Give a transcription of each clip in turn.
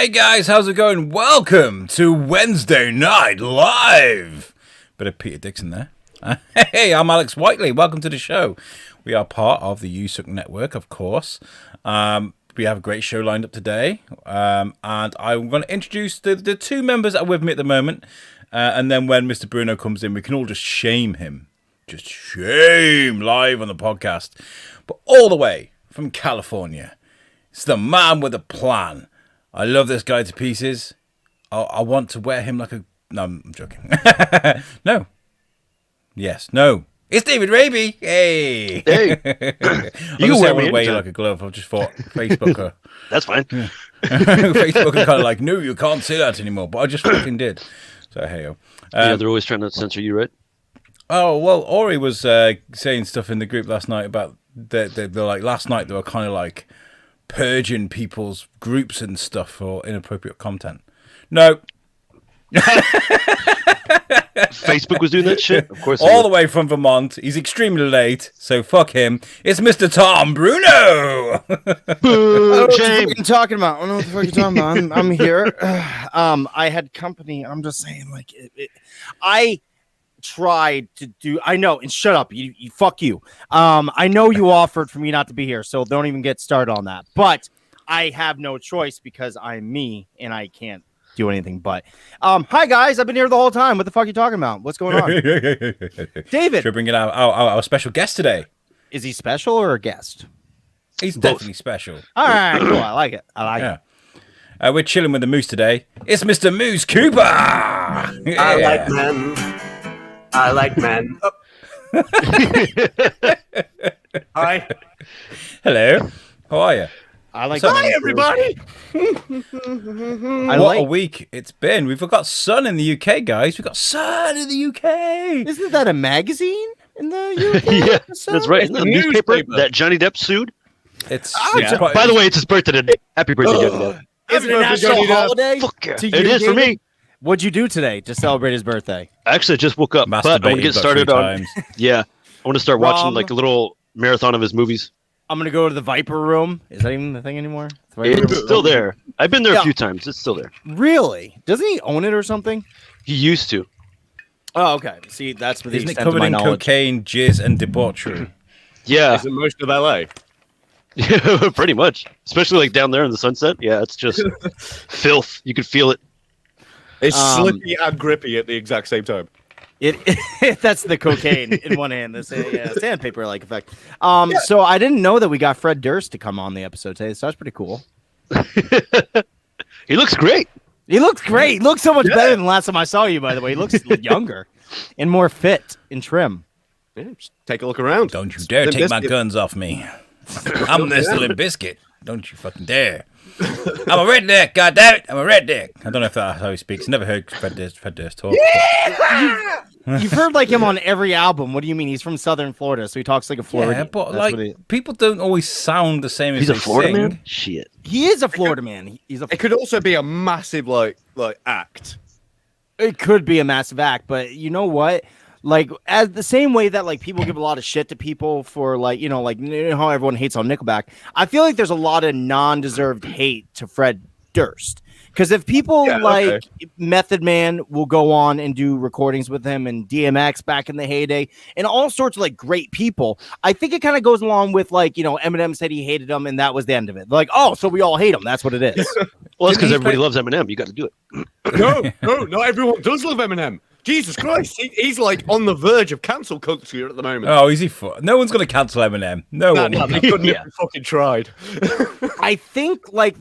Hey guys, how's it going? Welcome to Wednesday Night Live. Bit of Peter Dixon there. Hey, I'm Alex Whiteley. Welcome to the show. We are part of the USUK network, of course. We have a great show lined up today. And I'm going to introduce the two members that are with me at the moment. And then when Mr. Bruno comes in, we can all just shame him. Just shame live on the podcast. But all the way from California, it's the man with a plan. I love this guy to pieces. I want to wear him like a... No, I'm joking. No. Yes, no. It's David Raby. Hey. Hey. You can wear you like a glove. I just thought Facebooker. That's fine. Yeah. Facebook are kind of like, no, you can't say that anymore. But I just fucking did. So, hey-o. Yeah, they're always trying to censor you, right? Oh, well, Ori was saying stuff in the group last night about... They're like, last night they were kind of like... purging people's groups and stuff for inappropriate content. No. Facebook was doing that shit? Of course. All the way from Vermont. He's extremely late, so fuck him. It's Mr. Tom Bruno. Boo, what are you talking about? I don't know what the fuck you're talking about. I'm here. I had company. I'm just saying, like, I tried to do. I know, and shut up. You fuck you. I know you offered for me not to be here, so don't even get started on that. But I have no choice because I'm me, and I can't do anything. But hi guys, I've been here the whole time. What the fuck are you talking about? What's going on? David, should bring in our special guest today. Is he special or a guest? He's definitely special. All right, cool. I like it. We're chilling with the Moose today. It's Mr. Moose Cooper. Yeah. I like men. Oh. Hi. Hello. How are you? Hi, everybody. What a week it's been. We've got Sun in the UK, guys. We've got Sun in the UK. Isn't that a magazine in the UK? Yeah, that's right. Isn't that a newspaper that Johnny Depp sued? It's By the way, it's his birthday today. Happy birthday, Johnny Depp. Is it a national holiday? Fuck yeah. It is for me. What'd you do today to celebrate his birthday? Actually, I just woke up, but I want to get started on. Yeah, I want to start watching like a little marathon of his movies. I'm gonna go to the Viper Room. Is that even the thing anymore? It's still there. I've been there a few times. It's still there. Really? Doesn't he own it or something? He used to. Oh, okay. See, that's the Isn't it extent of covered my in knowledge. cocaine, jizz, and debauchery? Yeah. Is it most of LA? Yeah, pretty much. Especially like down there in the sunset. Yeah, it's just filth. You could feel it. It's slippy and grippy at the exact same time. That's the cocaine in one hand. The sandpaper-like effect. So I didn't know that we got Fred Durst to come on the episode today. So that's pretty cool. He looks great. He looks great. He looks so much better than the last time I saw you. By the way, he looks younger and more fit and trim. Yeah, just take a look around. Don't you dare take my guns off me. I'm this Limp Bizkit. Don't you fucking dare. I'm a redneck, goddammit. I'm a redneck. I don't know if that's how he speaks. Never heard Fred Durst talk. Yeah! You've heard like him on every album. What do you mean? He's from Southern Florida, so he talks like a Florida. Yeah, but like people don't always sound the same as he's a Florida sing. man. Shit, he is a Florida man. It could also be a massive like act. It could be a massive act, but you know what? Like, as the same way that like people give a lot of shit to people for like how everyone hates on Nickelback, I feel like there's a lot of non-deserved hate to Fred Durst. Because if people Method Man will go on and do recordings with him and DMX back in the heyday and all sorts of like great people, I think it kind of goes along with like, Eminem said he hated him and that was the end of it. Like, oh, so we all hate him. That's what it is. Well, it's because everybody loves Eminem. You got to do it. No, not everyone does love Eminem. Jesus Christ, he's like on the verge of cancel culture at the moment. Oh, is he? No one's going to cancel Eminem. No one. They couldn't have fucking tried. I think like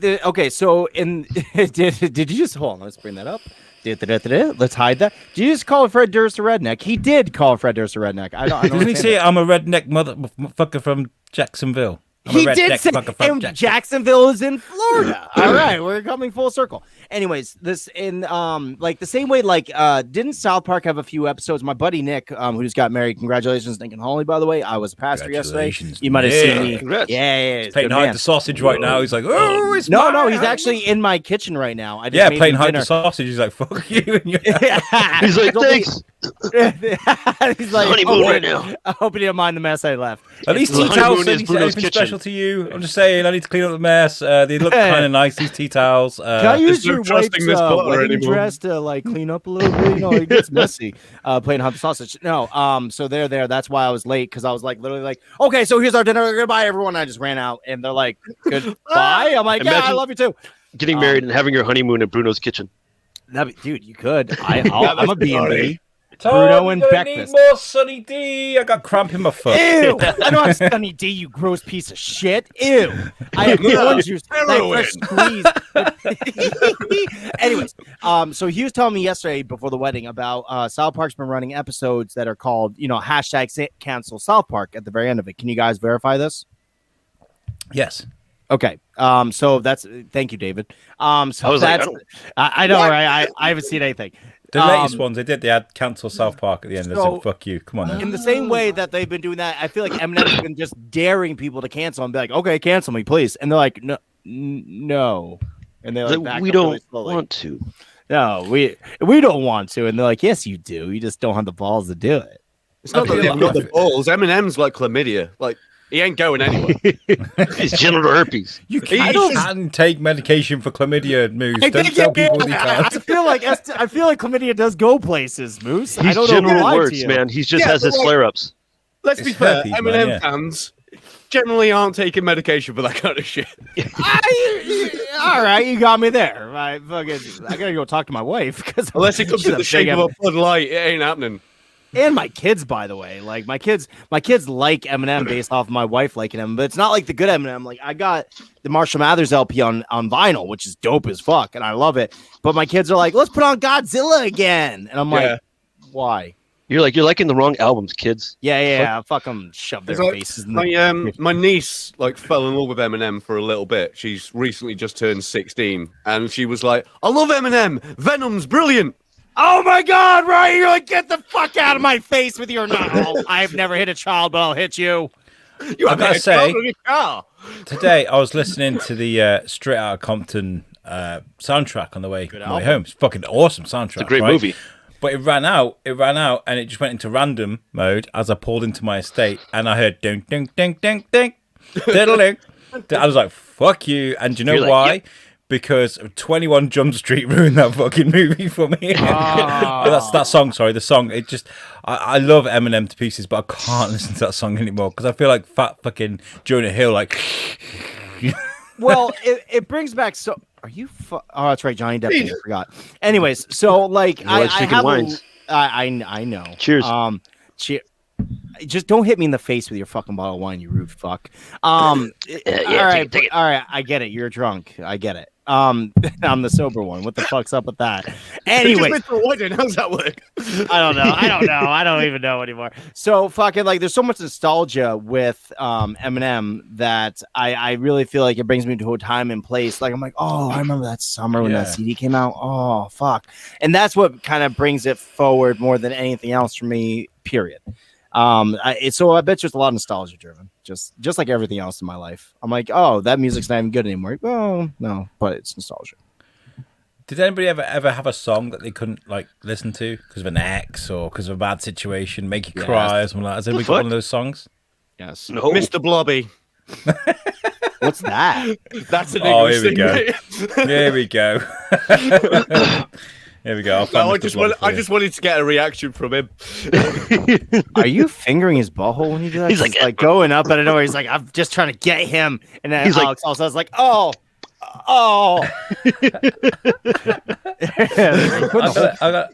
so did you just hold on? Let's bring that up. Let's hide that. Did you just call Fred Durst a redneck? He did call Fred Durst a redneck. I don't Didn't he say I'm a redneck motherfucker from Jacksonville? He did say, and Jacksonville is in Florida. All right, we're coming full circle. Anyways, this in like the same way, like didn't South Park have a few episodes? My buddy Nick, who just got married, congratulations, Nick and Holly, by the way. I was a pastor yesterday. You might have seen me. Congrats. Yeah, he's playing hide the sausage right now. He's like, oh, it's no, he's actually in my kitchen right now. I just made playing him hide dinner. the sausage. He's like, fuck you. He's like, thanks. He's like, honeymoon right now. I hope you didn't mind the mess I left. At least The tea honeymoon towels. is Anything Bruno's kitchen. special to you? I'm just saying. I need to clean up the mess. They look kind of nice. These tea towels. Can I use there's no your trusting wife's this butler wedding anymore. dress to like clean up a little bit? You know, it gets messy. Playing hot sausage. No. So they're there. That's why I was late because I was like literally like, okay, so here's our dinner. Goodbye, everyone. I just ran out and they're like, goodbye. I'm like, yeah, I Imagine- love you too. Getting married and having your honeymoon in Bruno's kitchen. Dude, you could. I'm a B&B. Tom, Bruno and you don't breakfast. need more Sunny D. I got cramp in my foot. Ew! I don't have Sunny D, you gross piece of shit. Ew! I have orange juice. I have fresh squeeze. Anyways, so he was telling me yesterday before the wedding about South Park's been running episodes that are called, hashtag cancel South Park at the very end of it. Can you guys verify this? Yes. Okay. So that's thank you, David. So I was like, I know, right? I haven't seen anything. The latest ones they did, they had cancel South Park at the end. I So- said, fuck you. Come on now. In the same way that they've been doing that, I feel like Eminem's been just daring people to cancel and be like, okay, cancel me, please. And they're like, no. And they're like, back We up really don't slowly. want to. No, we don't want to. And they're like, yes, you do. You just don't have the balls to do it. It's not that they've got the balls. Eminem's like chlamydia. Like, he ain't going anywhere. It's genital herpes. You I don't- can take medication for chlamydia, Moose. I Don't think tell it- people you I can't. feel like chlamydia does go places, Moose. I He's don't know if general lie to words, you. man. He just Yeah, has his but like- flare-ups. Let's be It's fair. herpes, man, Eminem yeah. fans generally aren't taking medication for that kind of shit. All right, you got me there. I gotta go talk to my wife because Unless it comes in the shape of a Bud Light, it ain't happening. and my kids, by the way, like my kids like Eminem based off of my wife liking him, but it's not like the good Eminem. Like I got the Marshall Mathers LP on vinyl, which is dope as fuck, and I love it. But my kids are like, let's put on Godzilla again, and I'm Yeah. like, why? You're liking the wrong albums, kids. Yeah. Fuck them, shove their It's like faces in the. my niece like fell in love with Eminem for a little bit. She's recently just turned 16, and she was like, "I love Eminem. Venom's brilliant." Oh my God, Ryan! You're like, get the fuck out of my face with your no. I've never hit a child, but I'll hit you. You I have gotta a say- child in your car. Today, I was listening to the Straight Outta Compton soundtrack on the way album. home. It's a fucking awesome soundtrack. It's a great right? movie. But it ran out, and it just went into random mode as I pulled into my estate, and I heard ding, ding, ding, ding, ding, diddle ding. I was like, fuck you. And do you know You're like, why? yep. Because 21 Jump Street ruined that fucking movie for me. That's that song, sorry, the song. It just, I love Eminem to pieces, but I can't listen to that song anymore because I feel like fat fucking Jonah Hill, like. Well, it brings back so. Are you? Oh, that's right, Johnny Depp. I forgot. Anyways, so like I like drinking have. wines. I know. Cheers. Just don't hit me in the face with your fucking bottle of wine, you rude fuck. yeah, All take right, it, take it. all right. I get it. You're drunk. I get it. I'm the sober one. What the fuck's up with that? Just Anyway, went to a wedding. How's that work? I don't know. I don't even know anymore. So fucking like there's so much nostalgia with Eminem that I really feel like it brings me to a time and place. Like I'm like, oh, I remember that summer when that Yeah. CD came out. Oh fuck. And that's what kind of brings it forward more than anything else for me, period. So I bet you it's a lot of nostalgia driven, just like everything else in my life. I'm like, oh, that music's not even good anymore. Oh no, but it's nostalgia. Did anybody ever have a song that they couldn't like listen to because of an ex or because of a bad situation, make you Yes. cry or something like that? Has anybody got fuck? one of those songs? Yes. No. Mr. Blobby. What's that? That's an Oh, English here we thing, go. mate. Here we go. Here we go. I'll find No, Mr. Blonde for I you. just wanted to get a reaction from him. Are you fingering his butthole when you do that? He's Just, like, going up out of nowhere. He's like, I'm just trying to get him. And then He's like- Alex also is like, oh.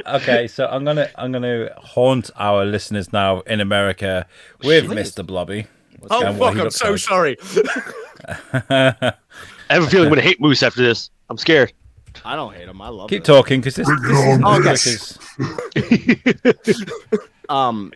Okay, so I'm gonna haunt our listeners now in America with Mr. Blobby. Oh, And what fuck, he I'm looks so like. sorry. I have a feeling I'm going to hate Moose after this. I'm scared. I don't hate him. I love Keep it. talking because this is Oh, America's.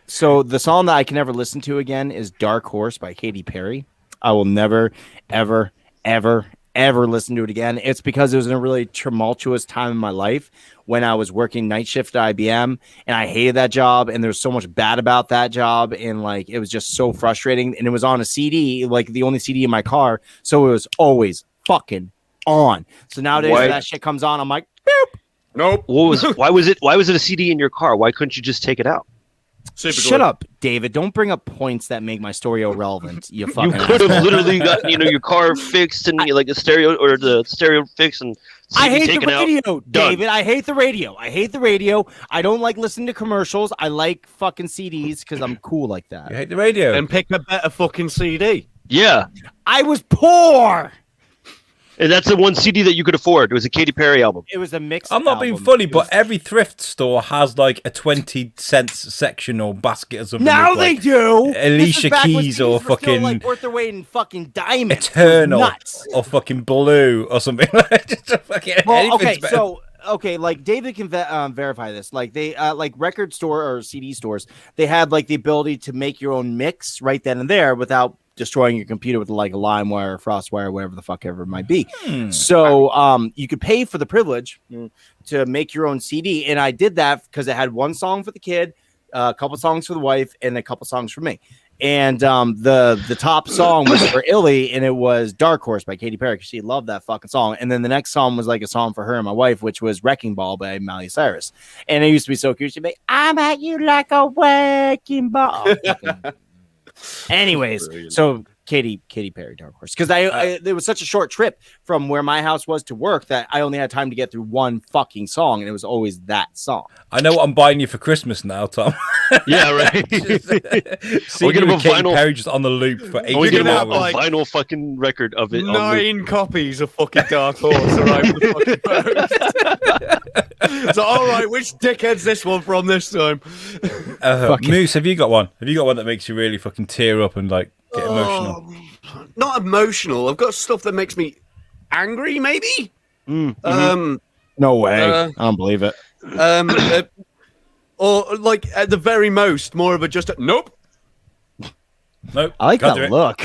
So the song that I can never listen to again is Dark Horse by Katy Perry. I will never, ever, ever, ever listen to it again. It's because it was in a really tumultuous time in my life when I was working night shift at IBM and I hated that job and there's so much bad about that job and like it was just so frustrating and it was on a CD, like the only CD in my car, so it was always fucking on. So nowadays Why- when that shit comes on, I'm like, boop. Nope. Why was it a CD in your car? Why couldn't you just take it out? Shut up, David. Don't bring up points that make my story irrelevant. You fucking You could have asshole. literally gotten, your car fixed and like the stereo fixed and I CD hate the taken out. radio, Done. David. I hate the radio. I don't like listening to commercials. I like fucking CDs because I'm cool like that. You hate the radio. And pick a better fucking CD. Yeah, I was poor. and that's the one CD that you could afford. It was a Katy Perry album. It was a mix. I'm not being funny, but every thrift store has like a 20-cent section or basket or something. now with, they like, do. Alicia This is back when Keys or CDs were still, fucking like, worth their weight in fucking diamonds. Eternal Nuts. or fucking Blue or something. Just a fucking Well, okay, anything's better. so like David can verify this. Like they like record store or CD stores, they had like the ability to make your own mix right then and there without destroying your computer with like a LimeWire or FrostWire, whatever the fuck ever it might be. So you could pay for the privilege to make your own CD, and I did that because it had one song for the kid, a couple songs for the wife, and a couple songs for me. And the top song was for Illy, and it was Dark Horse by Katy Perry because she loved that fucking song. And then the next song was like a song for her and my wife, which was Wrecking Ball by Miley Cyrus. And it used to be so cute. She'd be, I'm at you like a wrecking ball. Anyways, Brilliant. so Katy Perry, Dark Horse, because it was such a short trip from where my house was to work that I only had time to get through one fucking song, and it was always that song. I know what I'm buying you for Christmas now, Tom. Yeah, right. See, We're gonna have a Katy vinyl- Perry just on the loop for 8 We're gonna have hours. a like, vinyl fucking record of it. on loop. 9 copies of fucking Dark Horse arrived in the fucking post. So, all right, which dickhead's this one from this time? Moose, have you got one? Have you got one that makes you really fucking tear up and like get emotional? Not emotional. I've got stuff that makes me angry, maybe. No way, I don't believe it. Or like at the very most, more of a just a nope. Nope. I like can't that do it. look.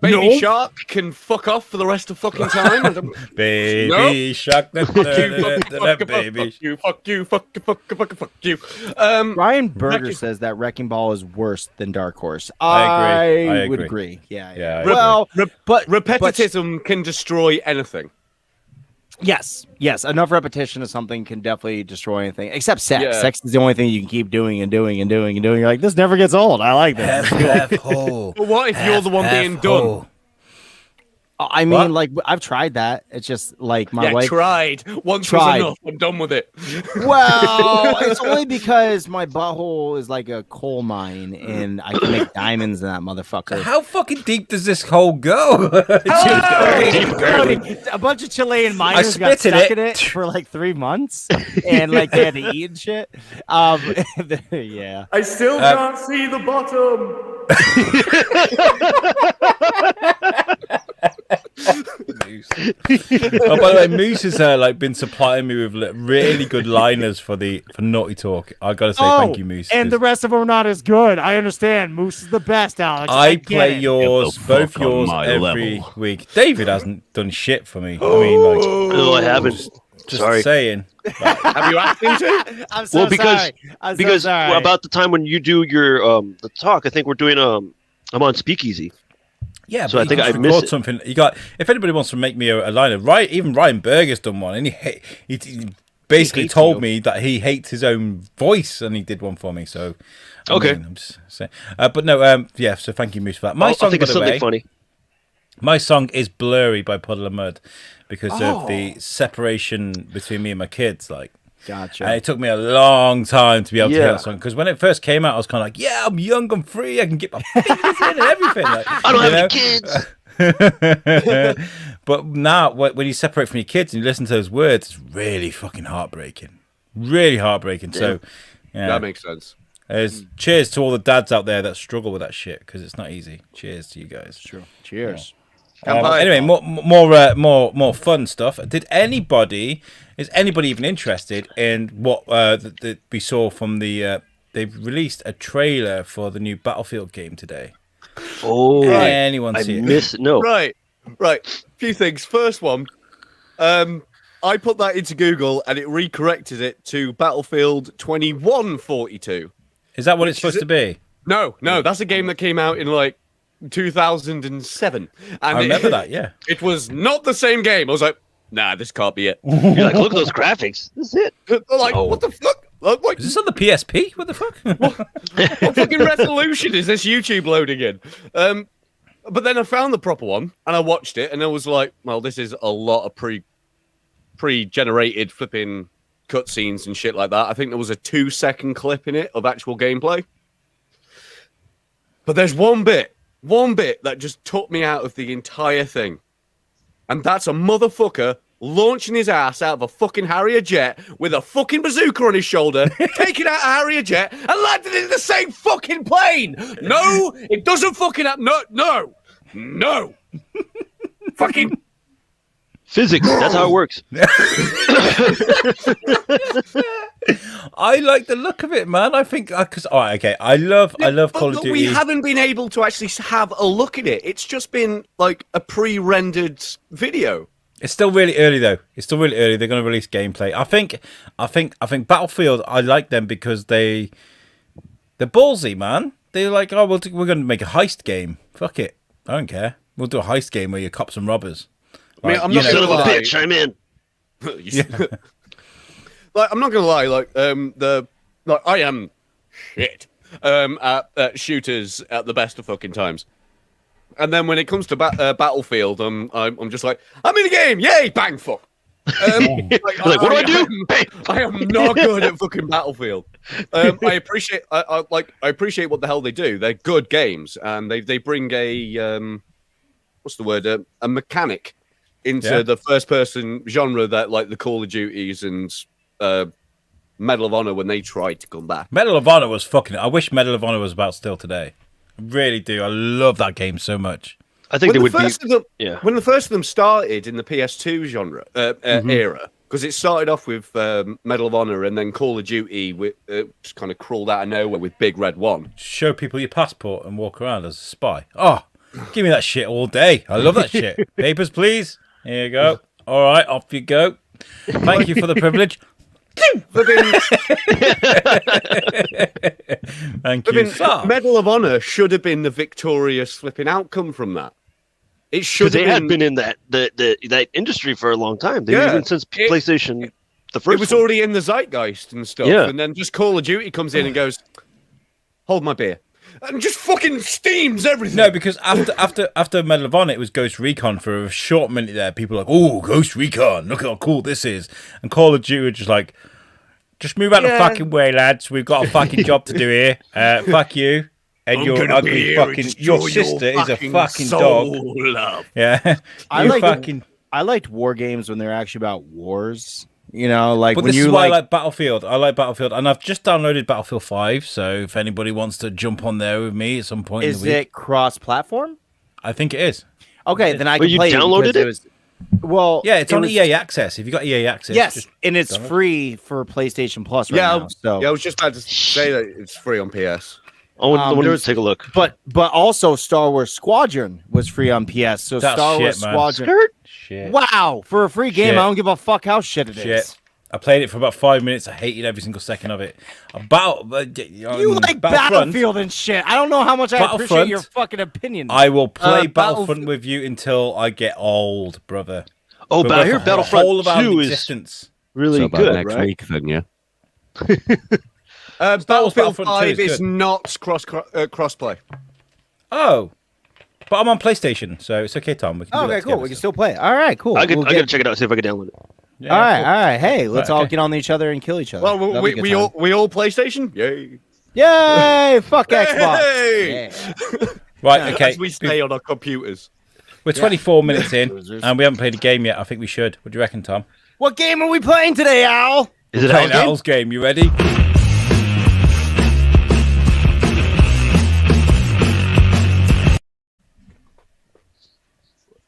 Baby No. Shark can fuck off for the rest of fucking time. Baby shark. Fuck Baby. you, fuck you. Brian Berger Wrecking- says that Wrecking Ball is worse than Dark Horse. I agree. I would agree. agree. Yeah. Yeah, I Well, but Repetitism can destroy anything. yes, enough repetition of something can definitely destroy anything, except sex. Yeah. Sex is the only thing you can keep doing and doing and doing and doing. You're like, this never gets old. I like this. Half hole. But what if you're the one being done? I mean, like, I've tried that. It's just like my wife. Tried. Once Tried. was enough. I'm done with it. Well, it's only because my butthole is like a coal mine and I can make diamonds in that motherfucker. How fucking deep does this hole go? A bunch of Chilean miners got spit in stuck it. in it for like 3 months and like they had to eat and shit. Yeah. I still can't see the bottom. Moose. Oh, by the way, Moose has like been supplying me with really good liners for naughty talk. I gotta say thank you, Moose. And the 'cause rest of them are not as good. I understand. Moose is the best, Alex. I get play it. yours, Get the both fuck on yours my every level. week. David hasn't done shit for me. I mean, like, No, I haven't. just Sorry. saying. Have you asked him to? I'm so Well, because sorry. I'm so because sorry. about the time when you do your the talk, I think we're doing I'm on Speakeasy. Yeah, So but I think you I can missed record it. something. You got if anybody wants to make me a liner, right? Even Ryan Berger's done one, and he basically hates told you. me that he hates his own voice, and he did one for me. So Okay. I'm just saying. But no, yeah. So thank you, Moose, for that. My I'll song, think by of the something way, funny. my song is "Blurry" by Puddle of Mud because of the separation between me and my kids. Like, Gotcha. and it took me a long time to be able to hear Yeah. that song because when it first came out, I was kind of like, "Yeah, I'm young, I'm free, I can get my fingers in and everything." Like, I don't you have know? any kids. But now, when you separate from your kids and you listen to those words, it's really fucking heartbreaking. Really heartbreaking. So, yeah. That makes sense. Cheers to all the dads out there that struggle with that shit because it's not easy. Cheers to you guys. True. Cheers. Anyway, more fun stuff. Is anybody even interested in what that we saw from the? They've released a trailer for the new Battlefield game today. Oh, Anyone I see it? missed it. No. Right. Few things. First one, I put that into Google and it recorrected it to Battlefield 2142. Is that what it's supposed to be? No, that's a game that came out in like 2007. And I remember that. Yeah. It was not the same game. I was like, nah, this can't be it. You're like, look at those graphics. This is it. They're like, Oh. what the fuck? Like, Is this on the PSP? What the fuck? what fucking resolution is this YouTube loading in? But then I found the proper one and I watched it and I was like, well, this is a lot of pre-generated flipping cutscenes and shit like that. I think there was a 2-second clip in it of actual gameplay. But there's one bit that just took me out of the entire thing. And that's a motherfucker launching his ass out of a fucking Harrier jet with a fucking bazooka on his shoulder, taking out a Harrier jet and landing in the same fucking plane. No, it doesn't fucking happen. No. Fucking Physics. That's how it works. I like the look of it, man. I think because I love Call of Duty. We haven't been able to actually have a look at it. It's just been like a pre-rendered video. It's still really early though. It's still really early. They're going to release gameplay. I think Battlefield. I like them because they're ballsy, man. They're like, oh, we're going to make a heist game. Fuck it, I don't care. We'll do a heist game where you're cops and robbers. I mean, I'm not Son of a gonna lie. bitch, I'm in. Like, I'm not gonna lie. Like, I am shit at shooters at the best of fucking times. And then when it comes to Battlefield, I'm just like, I'm in the game, yay, bang, fuck. Like, what do I do? I am not good at fucking Battlefield. I appreciate what the hell they do. They're good games, and they bring a what's the word? A mechanic into the first person genre that like the Call of Duties and Medal of Honor when they tried to come back. Medal of Honor was fucking. I wish Medal of Honor was about still today. I really do. I love that game so much. I think When they the would first be. of them, Yeah. when the first of them started in the PS2 genre era, because it started off with Medal of Honor and then Call of Duty just kind of crawled out of nowhere with Big Red 1. Show people your passport and walk around as a spy. Oh, give me that shit all day. I love that shit. Papers, please. Here you go. All right, off you go. Thank you for the privilege. Thank you, sir. Medal of Honor should have been the victorious flipping outcome from that. It should Because have they had been in that industry for a long time. Even since PlayStation, the first. It was one. already in the zeitgeist and stuff. Yeah. And then just Call of Duty comes in and goes, hold my beer. And just fucking steams everything. No, because after Medal of Honor, it was Ghost Recon for a short minute there. People were like, oh, Ghost Recon, look how cool this is. And Call of Duty were just like, just move out the fucking way, lads. We've got a fucking job to do here. Fuck you. And your ugly fucking your sister is a fucking dog. Love. Yeah. I liked war games when they're actually about wars. You know, like But when this you is why like, I like Battlefield. I like Battlefield, and I've just downloaded Battlefield 5. So if anybody wants to jump on there with me at some point, is in the week, it cross-platform? I think it is. Okay, then I But can you play downloaded because it? was, well, Yeah, it's it on was- EA Access. If you got EA Access, Yes, just and it's download it. free for PlayStation Plus right now. So, I was just about to say that it's free on PS. I want there to was- take a look. but also Star Wars Squadron was free on PS. So That's Star shit, Wars man. Squadron. Shit. Wow, for a free game, Shit. I don't give a fuck how shit it is. Shit. I played it for about 5 minutes. I hated every single second of it. You like Battlefield and shit. I don't know how much I appreciate Battlefront, your fucking opinion. I will play Battlef- Battlefront with you until I get old, brother. Oh, But but I hear for the whole Battlefront of our 2 is existence. really good, right? week, then, yeah. Wars Battlefield Battlefront 2 5 is is good. not crossplay. Oh, but I'm on PlayStation, so it's okay, Tom. We can do okay, that cool. together, We can so. still play. All right, cool. I We'll gotta get- check it out. See if I can download it. Yeah, all right, cool. all right. Hey, let's all okay. get on each other and kill each other. Well, That'll be a good we time. all PlayStation? Yay. Yay! Fuck Xbox. Hey! Yeah. Right, okay. As we stay on our computers. We're 24 minutes in, Losers. and we haven't played a game yet. I think we should. What do you reckon, Tom? What game are we playing today, Al? Is it Playing Al's game? Al's game. You ready?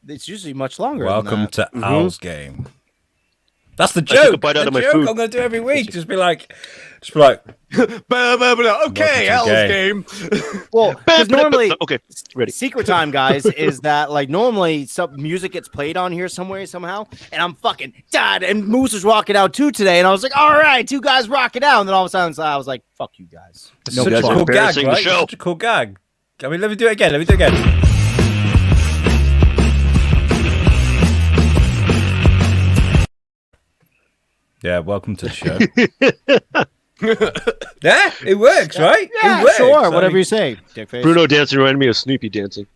It's usually much longer. Welcome than that. to Al's game. That's the I took joke. a bite out The of my joke food. I'm going to do every week. Just be like, Okay, Welcome to Al's the game. Well, because normally Okay, ready. secret time, guys, is that like normally some music gets played on here somewhere somehow, and I'm fucking dead. And Moose was rocking out too today, and I was like, all right, 2 guys rocking out. And then all of a sudden, I was like, fuck you guys. it's No such a fun. cool gag, Embarrassing the right? It's show. such a cool gag. I mean, let me do it again. Let me do it again. Yeah, welcome to the show. Yeah, it works, right? Yeah, it works. sure. Whatever you say, dickface. Bruno dancing reminded me of Snoopy dancing.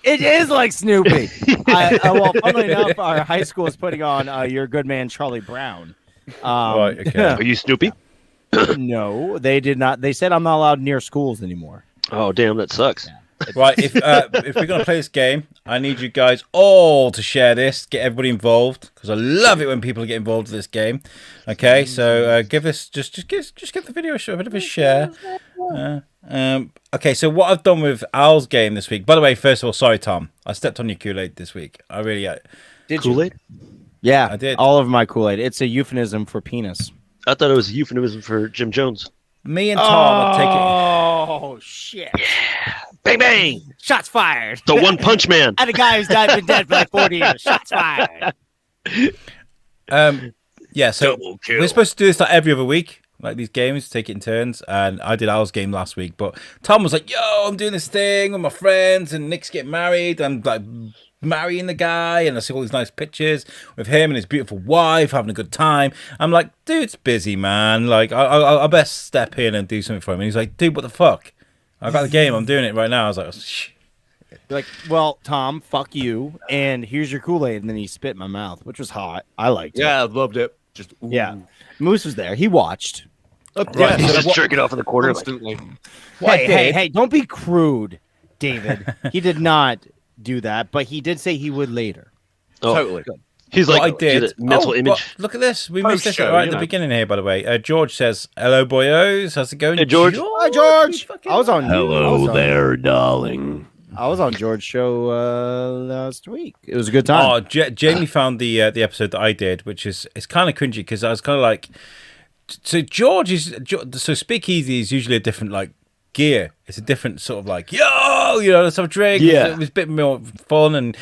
It is like Snoopy. Well, funnily enough, our high school is putting on Your Good Man, Charlie Brown. Right, okay. Are you Snoopy? No, they did not. They said I'm not allowed near schools anymore. Oh, damn, that sucks. Right, if we're going to play this game, I need you guys all to share this, get everybody involved, because I love it when people get involved in this game. Okay, so give this, just give the video a bit of a share. Okay, so what I've done with Al's game this week, by the way, first of all, sorry, Tom, I stepped on your Kool-Aid this week. I really Did Kool-Aid? Yeah, I did. All of my Kool-Aid. It's a euphemism for penis. I thought it was a euphemism for Jim Jones. Me and Tom are taking... Oh, shit. Bang, bang! Shots fired. The One Punch Man. And a guy who's been dead for like 40 years. Shots fired. Yeah, so Double kill. we're supposed to do this like every other week, like these games, take it in turns. And I did Al's game last week, but Tom was like, "Yo, I'm doing this thing with my friends, and Nick's getting married. I'm like marrying the guy, and I see all these nice pictures with him and his beautiful wife having a good time." I'm like, "Dude, it's busy, man. Like, I best step in and do something for him." And he's like, "Dude, what the fuck? I got the game. I'm doing it right now." I was like, "Shh." You're like, well, Tom, fuck you. And here's your Kool-Aid. And then he spit in my mouth, which was hot. I liked it. Yeah, I loved it. Just ooh. Yeah. Moose was there. He watched. Yeah, He's so just jerking off in the corner. Like, constantly. Hey, don't be crude, David. He did not do that, but he did say he would later. oh, Totally. he's What like, I did. mental but image. look at this. We missed this Post-show, right at you the know. beginning here, by the way. George says, "Hello, boyos. How's it going?" Hey, George. Hi, George. Fucking- I was on. there, darling. I was on George's show last week. It was a good time. Oh, Jamie found the episode that I did, which is it's kind of cringy because I was kind of like, so so Speakeasy is usually a different like gear. It's a different sort of like, yo, let's have a drink. Yeah. It was a bit more fun and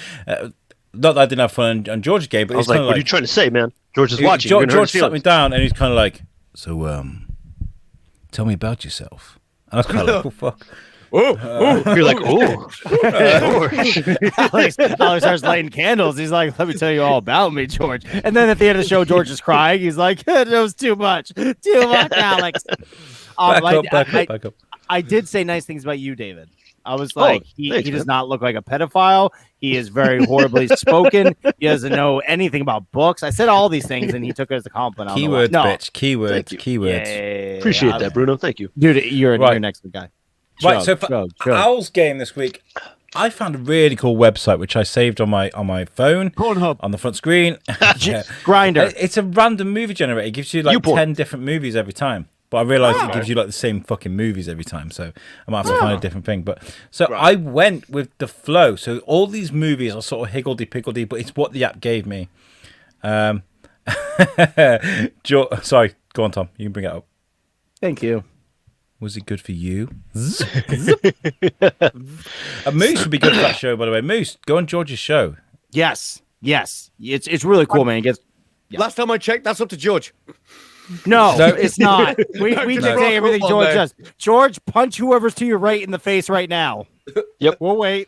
not that I didn't have fun on George's game, but I was it's like, kind what of are you trying to say, man? George is watching. George, You're gonna hurt his sat me feelings. down and he's kind of like, so tell me about yourself. And I was kind of like, oh fuck. You're like, oh. Alex starts lighting candles. He's like, let me tell you all about me, George. And then at the end of the show, George is crying. He's like, it was too much. Too much, Alex. Back up. I did say nice things about you, David. I was like, he thanks, does man. not look like a pedophile. He is very horribly spoken. He doesn't know anything about books. I said all these things, and he took it as a compliment. I don't know why. Keywords, No. bitch. Keywords. Thank you. Keywords. Yeah, Appreciate that, Bruno. Thank you. dude. You're Right. an excellent guy. Right, Chug, so for chug, chug. Owl's game this week, I found a really cool website which I saved on my phone Pornhub. on the front screen. Yeah. Grinder. It's a random movie generator. It gives you like YouPorn. 10 different movies every time. But I realised it gives you like the same fucking movies every time, so I might have to find a different thing. But so I went with the flow. So all these movies are sort of higgledy-piggledy, but it's what the app gave me. Sorry, go on, Tom. You can bring it up. Thank you. Was it good for you? A Moose would be good for that show, by the way. Moose, go on George's show. Yes. It's really cool, man. It gets Last time I checked, that's up to George. no, No. it's not. We No, dictate everything football George there. does. George, punch whoever's to your right in the face right now. Yep. We'll wait.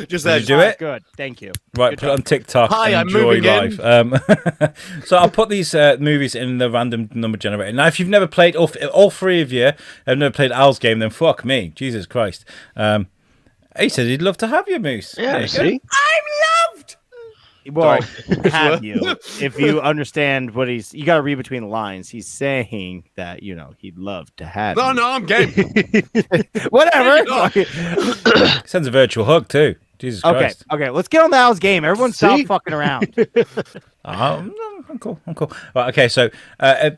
Just Did there. you do it? Good. Thank you. Right, put it on TikTok. Hi, and I'm enjoy moving life. So I'll put these movies in the random number generator. Now, if you've never played, all three of you have never played Al's game, then fuck me. Jesus Christ. He said he'd love to have you, Moose. There Yeah, you go. see? Well, have you? If you understand what you got to read between the lines. He's saying that he'd love to have. No, you. no, I'm game. Whatever. Sends a virtual hug, too. Jesus Okay, Christ. okay. Let's get on the Al's game. Everyone, stop See? fucking around. I'm cool. Right, okay, so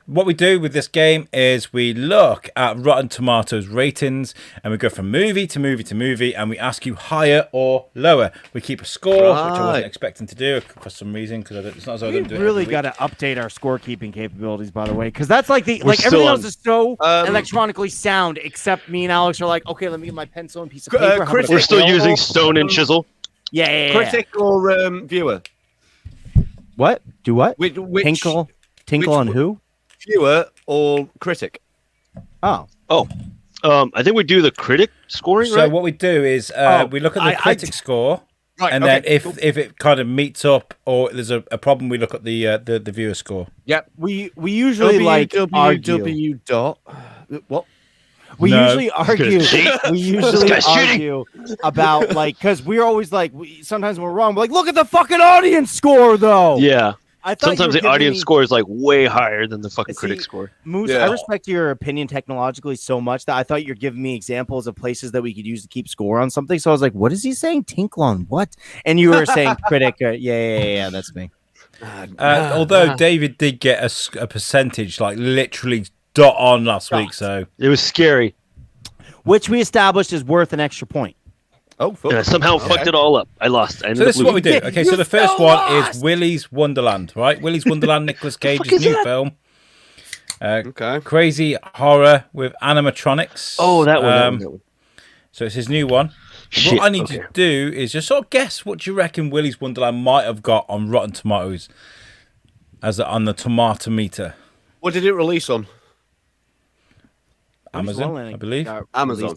what we do with this game is we look at Rotten Tomatoes ratings and we go from movie to movie to movie and we ask you higher or lower. We keep a score, which I wasn't Right. expecting to do for some reason because it's not as though I We don't do it. really every got week. to update our scorekeeping capabilities, by the way, because that's like We're everything still else on- is so Um, electronically sound, except me and Alex are like, okay, let me get my pencil and piece of paper. How about Chris, a We're still quill? using stone and chisel. Yeah. Critic or viewer? What? Do what? Which Tinkle which- on who? viewer or critic? Oh, I think we do the critic scoring, So right? what we do is we look at the I- critic score Right, and okay, then if cool. if it kind of meets up or there's a problem, we look at the viewer score. Yep. We usually like argue. www. What? We No. usually argue. We usually guy's argue about like because we're always like sometimes when we're wrong. We're like, look at the fucking audience score though. Yeah. I thought Sometimes the audience score is like way higher than the fucking critic score. Moose, Yeah. I respect your opinion technologically so much that I thought you're giving me examples of places that we could use to keep score on something. So I was like, what is he saying? Tinkle on what? And you were saying critic. Yeah, that's me. Although David did get a percentage like literally dot on last week, so It was scary. Which we established is worth an extra point. Oh, fuck. And I somehow fucked it all up. I lost. I ended So this up is what we losing. do. Okay, so the first one is Willy's Wonderland, right? Willy's Wonderland, Nicolas Cage's new film. Okay. Crazy horror with animatronics. Oh, that one. So it's his new one. Shit, What I need okay. to do is just sort of guess what you reckon Willy's Wonderland might have got on Rotten Tomatoes on the tomato meter. What did it release on? Amazon, I believe. Amazon.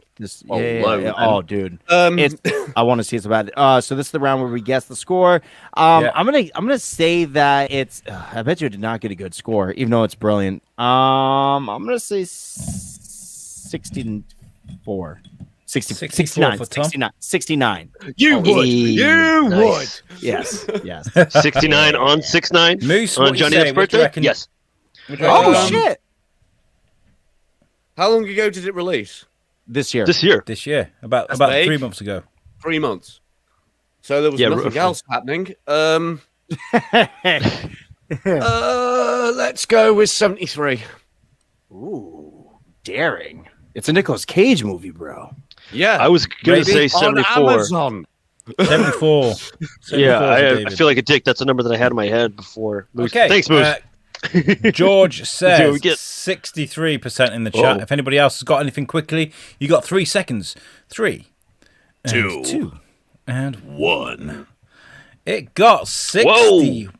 Oh, low. Oh, dude. Um, It's, I want to see it's about. So this is the round where we guess the score. Yeah. I'm gonna say that it's. I bet you it did not get a good score, even though it's brilliant. I'm gonna say 64. 69, for Tom. 69. You would. You Nice. Yes, yes. 69 on 6-9 Moose, on what do you Johnny say? Depp's What do you birthday. reckon? Yes. What do you reckon? Oh shit! How long ago did it release? This year. This year. This year, about vague. 3 months ago. 3 months. So there was Yeah, nothing roughly. else happening. Let's go with 73. Ooh, daring. It's a Nicolas Cage movie, bro. Yeah. I was going to Maybe say on 74. Amazon. 74. 74 Yeah, for I David. feel like a dick. That's a number that I had in my head before. Moose. Okay. Thanks, Moose. George what we says get. 63% in the chat. Oh. If anybody else has got anything quickly, you got 3 seconds. 3, and 2, and 1. It got 61%.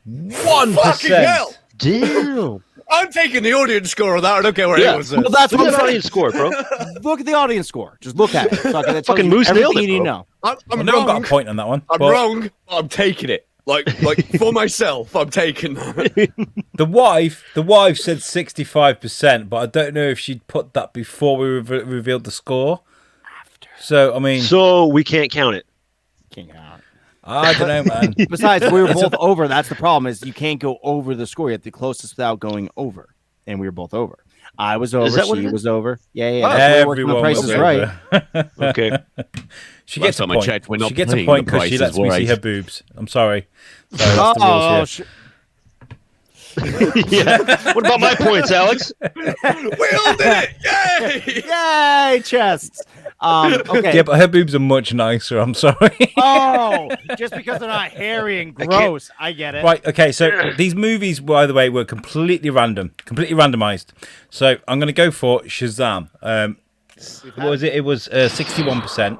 Fucking hell. Damn. I'm taking the audience score of that. I don't care what Yeah. anyone says. Well, that's Look what at I'm the saying. audience score, bro. Look at the audience score. Just look at it. That tells Fucking you Moose nailed everything it, you bro. know. I'm Well, no one got wrong. a point on that one. I'm but wrong. I'm taking it. Like for myself, I'm taking that. The wife said 65%, but I don't know if she'd put that before we revealed the score. So, I mean, So we can't count it. King out. I don't know, man. Besides, we were both over. That's the problem. Is you can't go over the score. You have to closest without going over, and we were both over. I was over. that what She it is? was over. Yeah. Oh, That's why we're working Everyone on Price was is Right. over. Okay. She gets a time I point. checked, we're not She gets a playing point The because she Price lets is me see Right. her boobs. I'm sorry. So that's the rules here. Yeah. What about my points, Alex? We all did it! Yay! Yay, chests. Okay. Yeah, but her boobs are much nicer. I'm sorry. Oh, just because they're not hairy and gross. I get it. Right, okay, so these movies, by the way, were completely random, completely randomized. So I'm going to go for Shazam. What was it? It was 61%.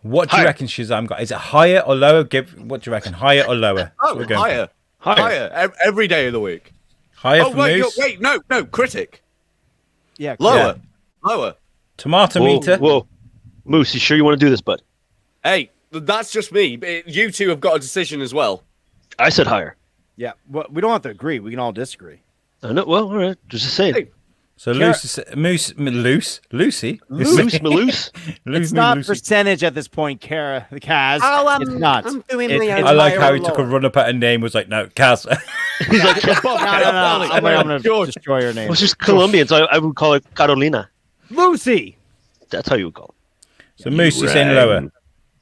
What do you Higher. reckon Shazam got? Is it higher or lower? What do you reckon? Higher or lower? Oh, We're going for. higher. Every day of the week. Higher Oh, for wait, Moose? no, critic. Yeah. Lower. Lower. Tomato meter? Whoa. Moose, you sure you want to do this, bud? Hey, that's just me. You two have got a decision as well. I said higher. Yeah. Well, we don't have to agree. We can all disagree. I know. Well, all right. Just saying. Hey. So Lucy? Loose, Maloose. It's not percentage at this point, Kara. The Kaz. It's not. I'm doing It's- the it's I like entire how he took a lot. run up at her name, was like, no, Kaz. He's like, No. I'm going to George. destroy your name. well, it's just Colombians. I would call it Carolina. Lucy. That's how you would call it. So Moose is saying lower.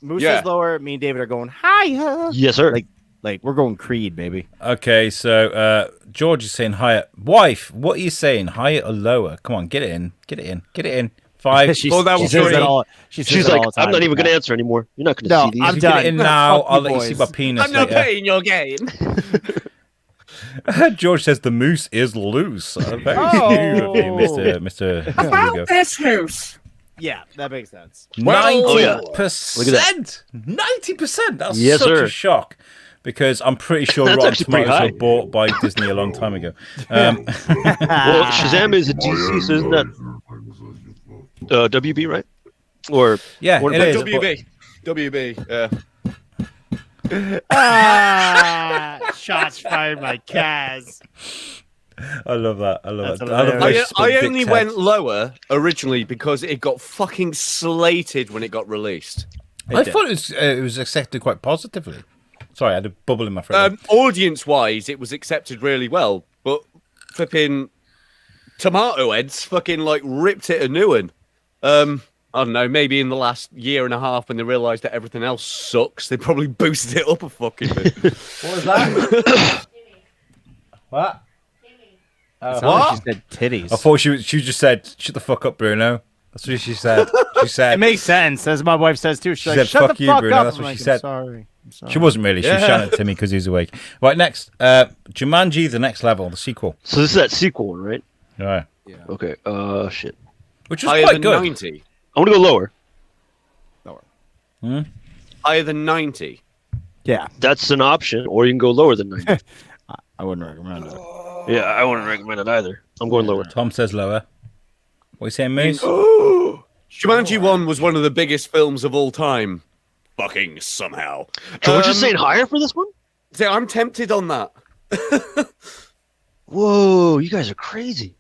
Moose Yeah. is lower. Me and David are going higher. Yes, sir. Like we're going Creed, baby. Okay, so George is saying higher. Wife, what are you saying? Higher or lower? Come on, get it in. Get it in. Get it in. 5. She Well, that she was says three. it all. She says She's it like, all the time. I'm not even going to answer anymore. You're not going to No, see these. I'm You get done. it in now. Fuck you I'll let you see boys. my penis I'm not later. paying your game. George says the moose is loose. Very Oh. new of you, Mr. Here we go. this house. Yeah, that makes sense. 90%. yeah. 90%. That's Yes, such sir. a shock. Because I'm pretty sure That's Rotten actually pretty Tomatoes high. were bought by Disney a long time ago. Well, Shazam is a DC, so isn't that WB, right? Or Yeah, what it about is. WB. WB. Yeah. Shots fired by Kaz. I love that. I love That's that. I love hilarious. those I big only dicks went heads. lower originally because it got fucking slated when it got released. I thought it was accepted quite positively. Sorry, I had a bubble in my throat. Audience-wise, it was accepted really well, but flipping tomato heads fucking like ripped it a new one. I don't know, maybe in the last year and a half when they realised that everything else sucks, they probably boosted it up a fucking bit. What was that? What? What? She said titties. I thought she just said, "Shut the fuck up, Bruno." That's what she said. She said It makes sense, as my wife says too. She's like, said, "Shut "Fuck the you, fuck Bruno." up." That's I'm what like, she said. I'm sorry. She wasn't really. She was Yeah. shouting at Timmy because he's awake. Right, next, Jumanji: The Next Level, the sequel. So this is that sequel one, right? All right, Okay. Shit. which was Higher quite than good. 90. I want to go lower. Higher than 90. Yeah, That's an option, or you can go lower than 90. I wouldn't recommend it. Yeah, I wouldn't recommend it either. I'm going lower. Tom says lower. What are you saying, Moose? Jumanji 1 was one of the biggest films of all time. Fucking somehow. George is saying higher for this one? See, I'm tempted on that. Whoa, you guys are crazy.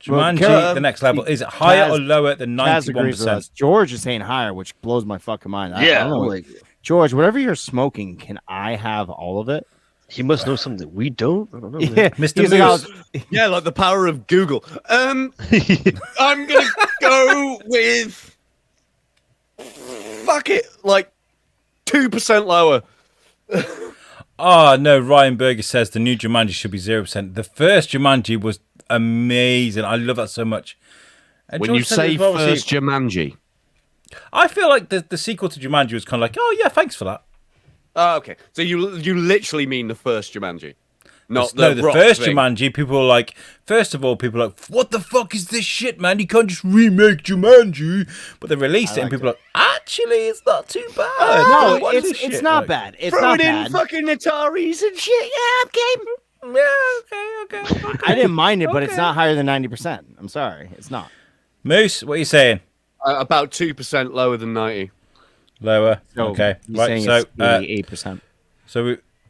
Jumanji: Well, The Next Level. Is it higher Kaz- or lower than Kaz agrees with 91%? us. George is saying higher, which blows my fucking mind. I Yeah, don't know. I'm like, George, whatever you're smoking, can I have all of it? he must know something that we don't. I don't know. Man. Yeah, Mr. he's like, I Moose. was- Yeah, like the power of Google. I'm gonna go with fuck it, like 2% lower. Oh no, Ryan Berger says the new Jumanji should be 0%. The first Jumanji was amazing. I love that so much. And When George you said say as well, see, first Jumanji. I feel like the sequel to Jumanji was kind of like, oh yeah, thanks for that. Oh, okay. So you literally mean the first Jumanji, not No, the Rock first thing. Jumanji, people were like, first of all, people were like, what the fuck is this shit, man? You can't just remake Jumanji. But they released it, and people were like, actually, it's not too bad. no, Watch this it's shit. not Like, bad. It's Throw not it in bad. fucking Ataris and shit. Yeah, I'm game. Yeah, okay. I didn't mind it, but it's Okay. not higher than 90%. I'm sorry, it's not. Moose, what are you saying? About 2% lower than 90. Lower. So Okay. he's Right. saying So, it's 88%.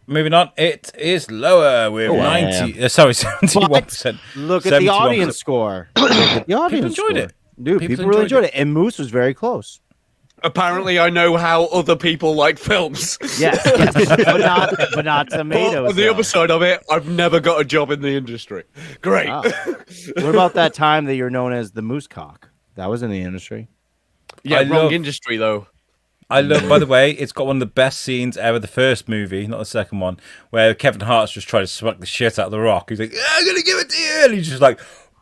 moving on. It is lower with Oh, 90. Sorry, 71%. Look at the 71%. audience score. Look at the audience enjoyed score. it. Dude, people really enjoyed it. And Moose was very close. Apparently, I know how other people like films. Yes, but not But tomatoes. on the though. other side of it, I've never got a job in the industry. Great. Wow. What about that time that you're known as the Moose Cock? That was in the industry. Yeah, I wrong love- industry though. I love, by the way, it's got one of the best scenes ever, the first movie, not the second one, where Kevin Hart's just trying to smack the shit out of The Rock. He's like, yeah, I'm going to give it to you. And he's just like,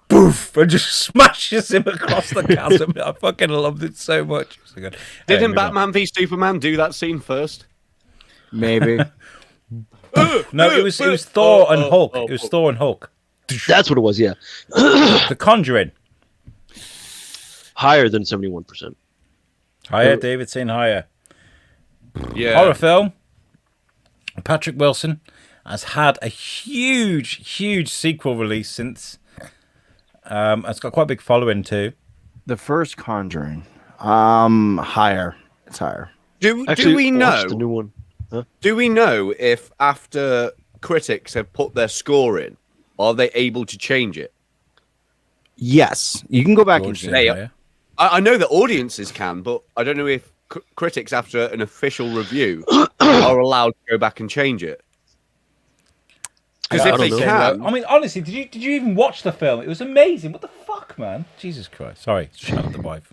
poof, and just smashes him across the chasm. I fucking loved it so much. So good. Didn't moving on. Batman v Superman do that scene first? Maybe. No, it was Thor and Hulk. It was Thor and Hulk. That's what it was, yeah. The Conjuring. Higher than 71%. Higher, David saying higher. Yeah. Horror film. Patrick Wilson has had a huge sequel release since. It's got quite a big following too. The first Conjuring. Higher. It's higher. Do Actually, we watch know? the new one? Do we know if after critics have put their score in, are they able to change it? Yes. You can go back George and saying change. Hey, higher. I know that audiences can, but I don't know if critics, after an official review, are allowed to go back and change it. Because I if don't they know. can, I mean, honestly, did you even watch the film? It was amazing. What the fuck, man? Jesus Christ! Sorry, shout out the wife.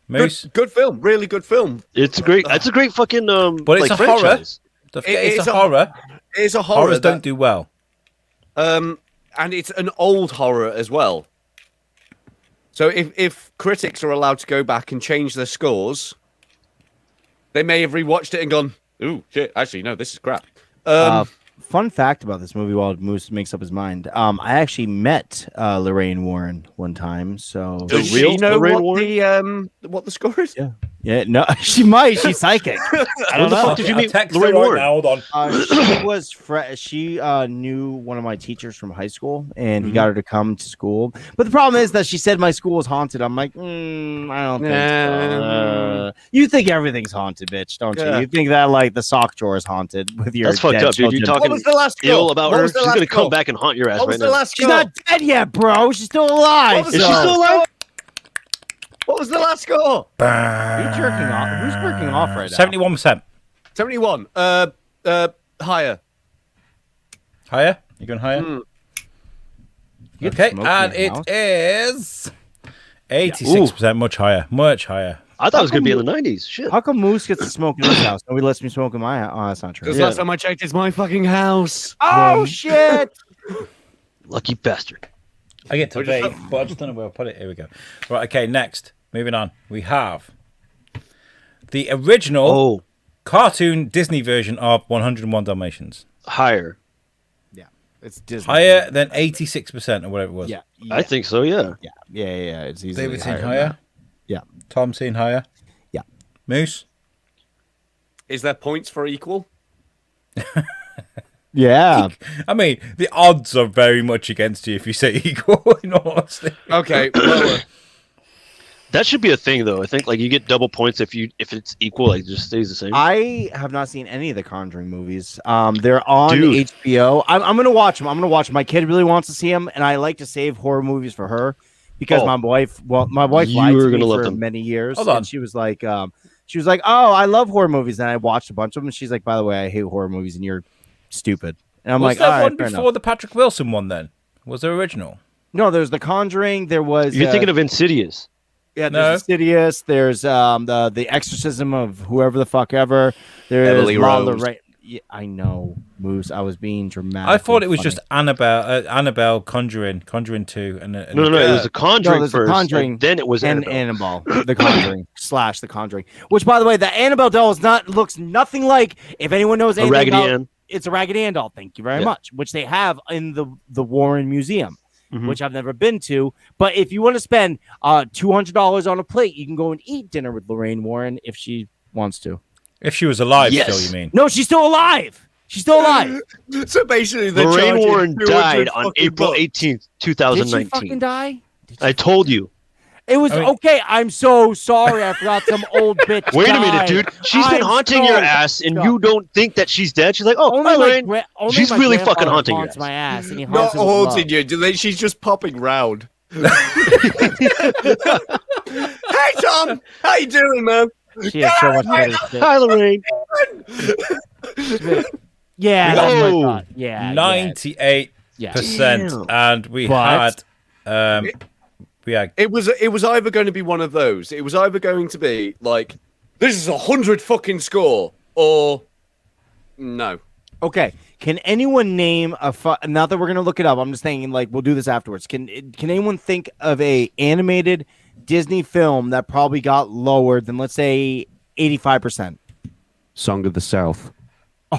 Moose? good film, really good film. It's a great fucking But it's like a horror. franchise. It's a horror. It's a horror. Horrors don't do well. And it's an old horror as well. So if critics are allowed to go back and change their scores, they may have rewatched it and gone, "Ooh, shit! Actually, no, this is crap." Fun fact about this movie while Moose makes up his mind. I actually met Lorraine Warren one time. So The Does real she know Lorraine what the score is? yeah. Yeah, no, she might. She's psychic. I When don't the know. fuck did you meet text her Lorraine right Warren? now. Hold on. She was she knew one of my teachers from high school, and he got her to come to school. But the problem is that she said my school is haunted. I'm like, I don't think so. You think everything's haunted, bitch, don't you? You think that like the sock drawer is haunted with your That's fucked dead up, dude. children. You talking What was the last ill goal? about What her? was the She's last gonna come goal? back and haunt your ass What was right the now. last She's goal? not dead yet, bro. She's still alive. What was Is the she last still goal? alive? What was the last score? Who's jerking off? Who's jerking off right now? 71%. 71. Higher. Higher? You going higher? You get Okay, smoke in and your it house? is 86%, much higher. Much higher. I thought it was gonna be in the 90s. Shit. How come Moose gets to smoke in his house? Nobody lets me smoke in my house. Oh, that's not true. Because last time I checked, it's my fucking house. Oh shit! Lucky bastard. I get to vape, but I just don't know where I'll put it. Here we go. Right, okay, next. Moving on. We have the original Oh, cartoon Disney version of 101 Dalmatians. higher. Yeah, it's Disney. Higher than 86% or whatever it was. Yeah, I think so. Yeah. yeah. It's easily David saying than higher. that. Yeah. Tom saying higher. Yeah. Moose. Is there points for equal? Yeah. I mean, the odds are very much against you if you say equal, in all honesty. Okay, lower. That should be a thing, though. I think like you get double points if it's equal. Like it just stays the same. I have not seen any of the Conjuring movies. They're on Dude. HBO. I'm gonna watch them. My kid really wants to see them, and I like to save horror movies for her because Oh. my wife lied You to are me gonna love for them. many years, Hold on. and she was like, "Oh, I love horror movies," and I watched a bunch of them. And she's like, "By the way, I hate horror movies, and you're stupid." And I'm Was like, there "All right, one fair before enough." the Patrick Wilson one then? Was there original? No, there's The Conjuring. There was. You're thinking of Insidious. Yeah, No. there's Insidious. There's the Exorcism of whoever the fuck ever. There's Emily La Rose. Lorraine. Yeah, I know, Moose. I was being dramatic. I thought it was just Annabelle Conjuring 2. And No, it was The Conjuring there's The first. Conjuring and then it was and Annabelle. Annabelle, The Conjuring / The Conjuring. Which, by the way, the Annabelle doll looks nothing like. If anyone knows A anything Raggedy about, Ann. it's a Raggedy Ann doll. Thank you very Yeah. much. Which they have in the Warren Museum. Mhm. Which I've never been to. But if you want to spend $200 on a plate, you can go and eat dinner with Lorraine Warren if she wants to. If she was alive Yes. still, you mean? No, she's still alive. She's still alive. So basically, they're Lorraine charging Warren 200 died on fucking April bucks. 18th, Did she 2019. fucking die? I told you. It was I mean- okay. I'm so sorry. I forgot some old bitch. Wait a minute, died. dude. She's been I'm haunting so your ass, and sorry. you don't think that she's dead. She's like, oh, hi, Only Lorraine. only She's my really grandfather fucking haunting your haunts ass. my ass, and he Not haunts it with love. haunting you. She's just popping round. Hey, Tom. How you doing, man? She has so much better shit. Hi, Lorraine. Yeah, that's what I Whoa. thought. Yeah, 98%. Yeah. Damn. And we But- had... It was either going to be one of those. It was either going to be like, this is 100 fucking score, or no. Okay. Can anyone name not that we're gonna look it up? I'm just thinking like we'll do this afterwards. Can anyone think of a animated Disney film that probably got lower than let's say 85%? Song of the South.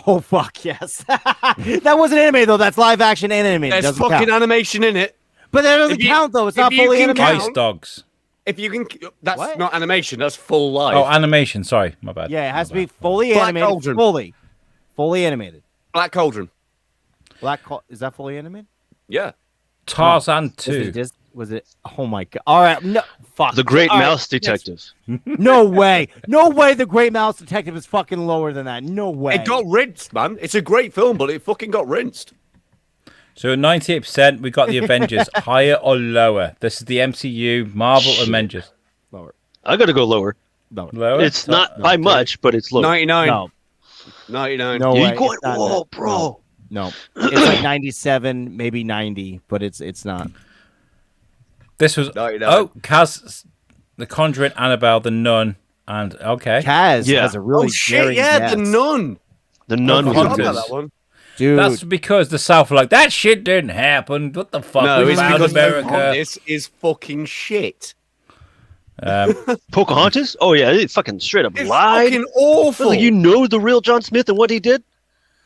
Oh fuck yes. That wasn't animated though. That's live action and animated. There's Doesn't fucking count. animation in it. But that doesn't If you- count though. It's if not you fully can animated. Ice Dogs. If you can, that's What? not animation. That's full life. Oh, animation. Sorry, my bad. Yeah, it has to My be bad. fully Black animated. Cauldron. Fully animated. Black Cauldron. Is that fully animated? Yeah. Tarzan 2. Was it? Oh my god! All right, no, fuck. The Great All right, Mouse Detective. No way! No way! The Great Mouse Detective is fucking lower than that. No way. It got rinsed, man. It's a great film, but it fucking got rinsed. So at 98%, we got the Avengers. Higher or lower? This is the MCU, Marvel Shit. Avengers. lower. I gotta go lower. Lower. Lower? It's not by much, but it's lower. 99. No, 99. no Yeah, way. you going? It's not Whoa, that. bro. No, it's like 97, maybe 90, but it's not. This was... 99. Oh, Kaz, The Conjuring, Annabelle, The Nun, and... Okay. Kaz Yeah. has a really Oh shit! daring Yeah, guess. the Nun. The Nun Oh, was I Hunters. forgot good. about that one. Dude. That's because the South were like, that shit didn't happen. What the fuck? No, we it's found because America. this is fucking shit. Pocahontas? Oh yeah, it fucking straight up It's lied. fucking awful. Like, you know the real John Smith and what he did?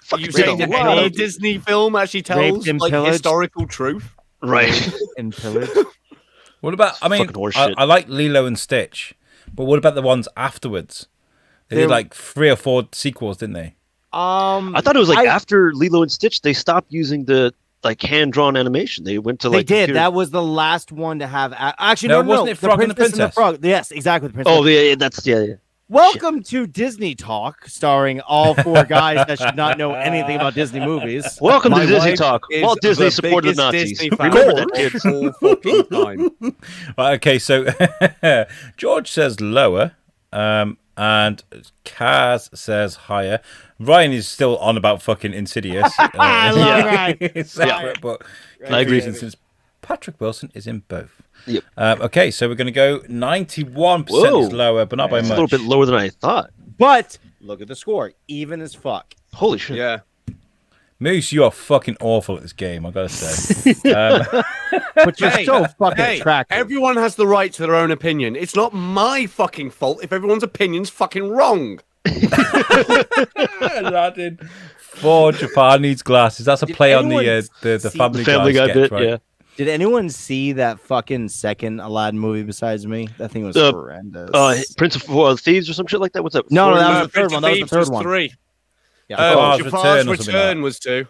Fucking You straight saying up that lied. any Disney film actually tells Raped and like pillaged? historical truth? Right. and pillage. What about... I mean, Fucking horseshit. I like Lilo and Stitch, But what about the ones afterwards? They did like 3 or 4 sequels, didn't they? I thought it was like after Lilo and Stitch, they stopped using the like hand-drawn animation. They went to like they did. That was the last one to have. Actually, No, no, wasn't it Frog and the Princess? Frog. Yes, exactly. The Princess. Oh, yeah, that's yeah. Welcome to Disney Talk, starring all 4 guys that should not know anything about Disney movies. Welcome to My Disney wife Talk. is Walt Disney the supported the biggest Nazis. Disney fan Remember of that, kids. all fucking time. Right, okay, so George says lower, and Kaz says higher. Ryan is still on about fucking Insidious. I love Ryan. It's separate, but I agree. since Patrick Wilson is in both. Yep. Okay, so we're going to go 91% Whoa. is lower, but not by It's much. a little bit lower than I thought. But look at the score, even as fuck. Holy shit. Yeah. Moose, you are fucking awful at this game, I gotta say. But you're so fucking attractive. Everyone has the right to their own opinion. It's not my fucking fault if everyone's opinion's fucking wrong. Aladdin. For Jafar needs glasses. That's a play on the Family Guy sketch, bit, right? yeah. Did anyone see that fucking second Aladdin movie besides me? That thing was horrendous. Prince of Thieves or some shit like that. What's that? No, that was the Prince third of one. That was the Thieves third one. 3. Yeah. Jafar's Jafar's Return or something like Return was 2.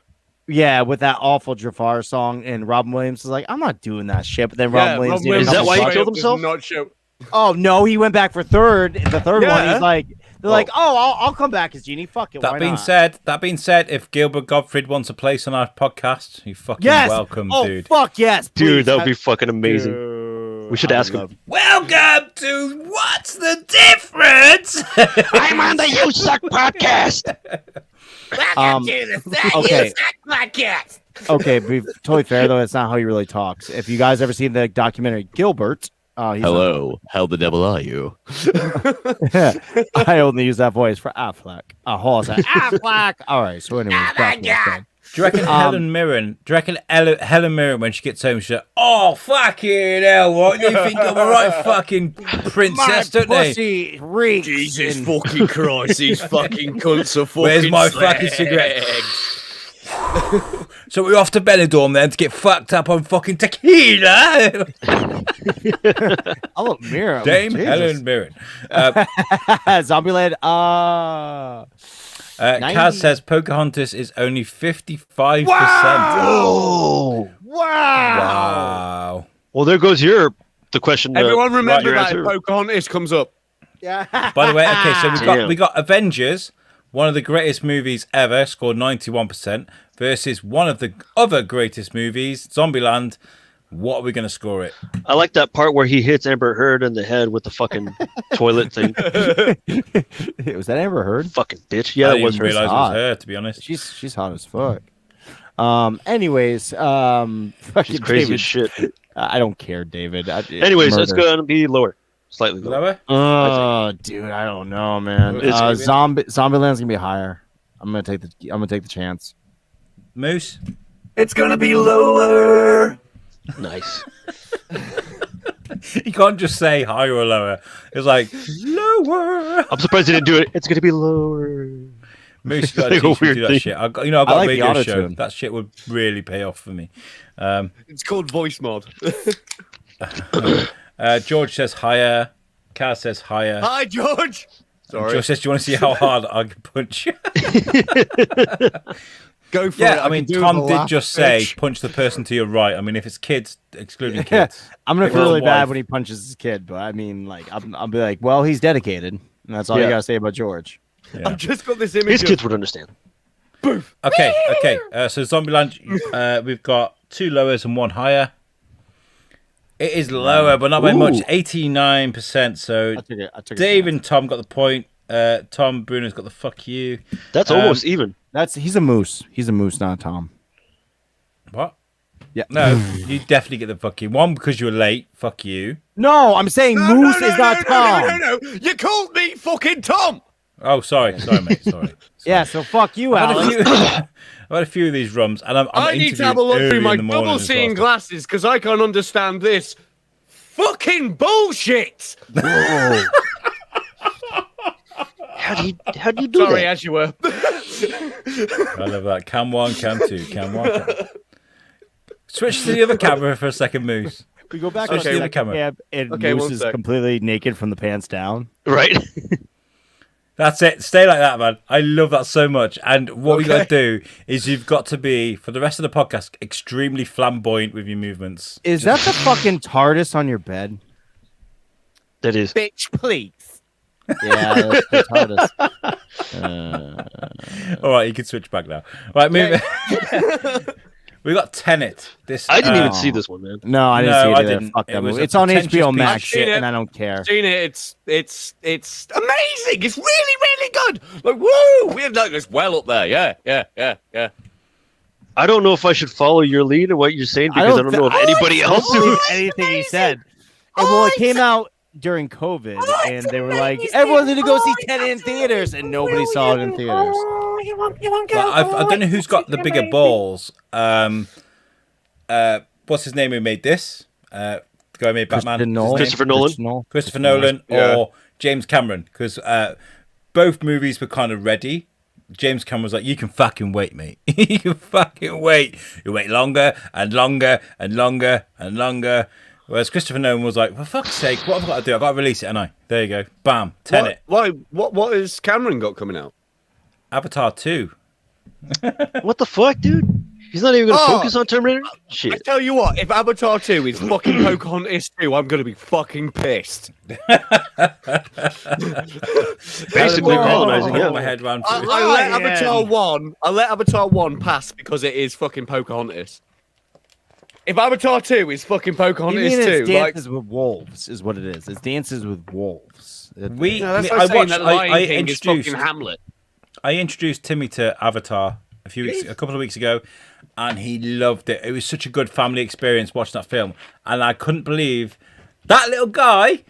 Yeah, with that awful Jafar song, and Robin Williams was like, "I'm not doing that shit." But then Robin Williams, Is that why he straight killed up does himself? Not show. Oh no, he went back for third. The third one, Yeah. he's like, they're like, "Oh, I'll come back as Genie." Fuck it. That why being not? said, if Gilbert Gottfried wants a place on our podcast, you're fucking Yes. welcome, Oh dude. fuck yes, Dude, please. that would be fucking amazing. We should ask him. Welcome to What's the Difference? I'm on the USUK podcast. Okay. Okay, to be totally fair though, it's not how he really talks. If you guys ever seen the documentary Gilbert, he's how the devil are you? I only use that voice for Affleck. Hold on a second. Affleck. All right. So anyways, back to what's going. Do you reckon Helen Mirren? Do you reckon Helen Mirren when she gets home, she's like, "Oh fucking hell! What do you think I'm a right fucking princess, don't they? Pussy reeks. Jesus fucking Christ, these fucking cunts are fucking Where's my fucking cigarette?" So we're off to Benidorm then to get fucked up on fucking tequila. Oh, Mirror. Dame Helen Mirren. Zombieland. 90. Kaz says Pocahontas is only 55%. Wow! Wow. Well, there goes the question. Everyone remember your that answer. if Pocahontas comes up. Yeah. By the way, okay, so Damn. we got Avengers, one of the greatest movies ever, scored 91%, versus one of the other greatest movies, Zombieland. What are we going to score it? I like that part where he hits Amber Heard in the head with the fucking toilet thing. Was that Amber Heard? Fucking bitch. I Yeah, it didn't was even her. realize it hot. was her, to be honest. She's hot as fuck. Anyways, She's fucking crazy David. as shit. I don't care, David. Anyways, it's going to be lower. Slightly lower. Lower? Oh, dude, I don't know, man. It's- Zombieland's gonna be higher. I'm gonna take the chance. Moose? It's gonna be lower. Nice. You can't just say higher or lower. It's like, lower. I'm surprised he didn't do it. It's going to be lower. Moose, you got to Like a teach me to weird do that thing. shit. I've got a like the radio show. auto-tune. That shit would really pay off for me. It's called voice mod. George says higher. Kaz says higher. Hi, George. Sorry. George says, do you want to see how hard I can punch you? Go for it. Yeah, I mean, can do Tom the did laugh, just say bitch. punch the person to your right. I mean, if it's kids, excluding kids. I'm gonna If feel it's a really bad wife- when he punches his kid, but I mean, like, I'll be like, well, he's dedicated, and that's all you Yeah. gotta say about George. Yeah. I've just got this image. His of- kids would understand. Okay. So Zombieland, we've got 2 lowers and 1 higher. It is lower, but not by much. 89%. So I took it. Dave and Tom got the point. Tom Bruno's got the fuck you. That's almost even. He's a moose. He's a moose, not a Tom. What? Yeah. No, you definitely get the fuck you. 1, because you were late. Fuck you. No, I'm saying moose is not Tom. No. You called me fucking Tom. Oh, sorry, mate. Sorry. Yeah, so fuck you, I've Alan. had a few of these rums, and I'm I need to have a interviewing look early through my in the morning double as well, seeing so- glasses because I can't understand this fucking bullshit. How do you do Sorry, that? as you were. I love that. Cam 1, cam 2, cam 1. Cam. Switch to the other camera for a second, Moose. We go back Okay, on the camera. camp, and Okay, Moose one is sec. completely naked from the pants down. Right? That's it. Stay like that, man. I love that so much. And what we got Okay. to do is you've got to be, for the rest of the podcast, extremely flamboyant with your movements. Is that the fucking TARDIS on your bed? That is. Bitch, please. Yeah, that's the TARDIS. All right, you can switch back now. Right, moving. We got Tenet. This I didn't even Oh. see this one, man. No, I didn't No, see it I either. didn't. Fuck It that was movie. a It's on pretentious HBO piece Max, of shit, shit. and I don't care. Seen it. It's amazing. It's really good. Like woo, we're like it's well up there. Yeah. I don't know if I should follow your lead or what you're saying because I don't know if anybody else believe would. anything he said. And well, it came out during COVID, and they were like, everyone's going to go see Tenet in theaters, and nobody saw it in theaters. Well, I don't know who's got the bigger balls. What's his name who made this? The guy who made Batman. Christopher What's his Nolan. name? Christopher Nolan Yeah. or James Cameron. Because both movies were kind of ready. James Cameron was like, you can fucking wait, mate. You can fucking wait. You wait longer and longer and longer and longer. Whereas Christopher Nolan was like, for fuck's sake, what have I got to do? I've got to release it, and there you go. Bam. Tenet. What has Cameron got coming out? Avatar 2. What the fuck, dude? He's not even going to Oh. focus on Terminator? I Shit. tell you what, if Avatar 2 is fucking Pocahontas 2, I'm gonna be fucking pissed. Basically colonizing, Hold yeah. my head round. I let Avatar 1 pass because it is fucking Pocahontas. If Avatar 2 is fucking You Pocahontas mean it's 2, like Dances with Wolves, is what it is. It's Dances with Wolves. no, that's like saying that Lion King is fucking Hamlet. I introduced Timmy to Avatar a couple of weeks ago, and he loved it. It was such a good family experience watching that film, and I couldn't believe that little guy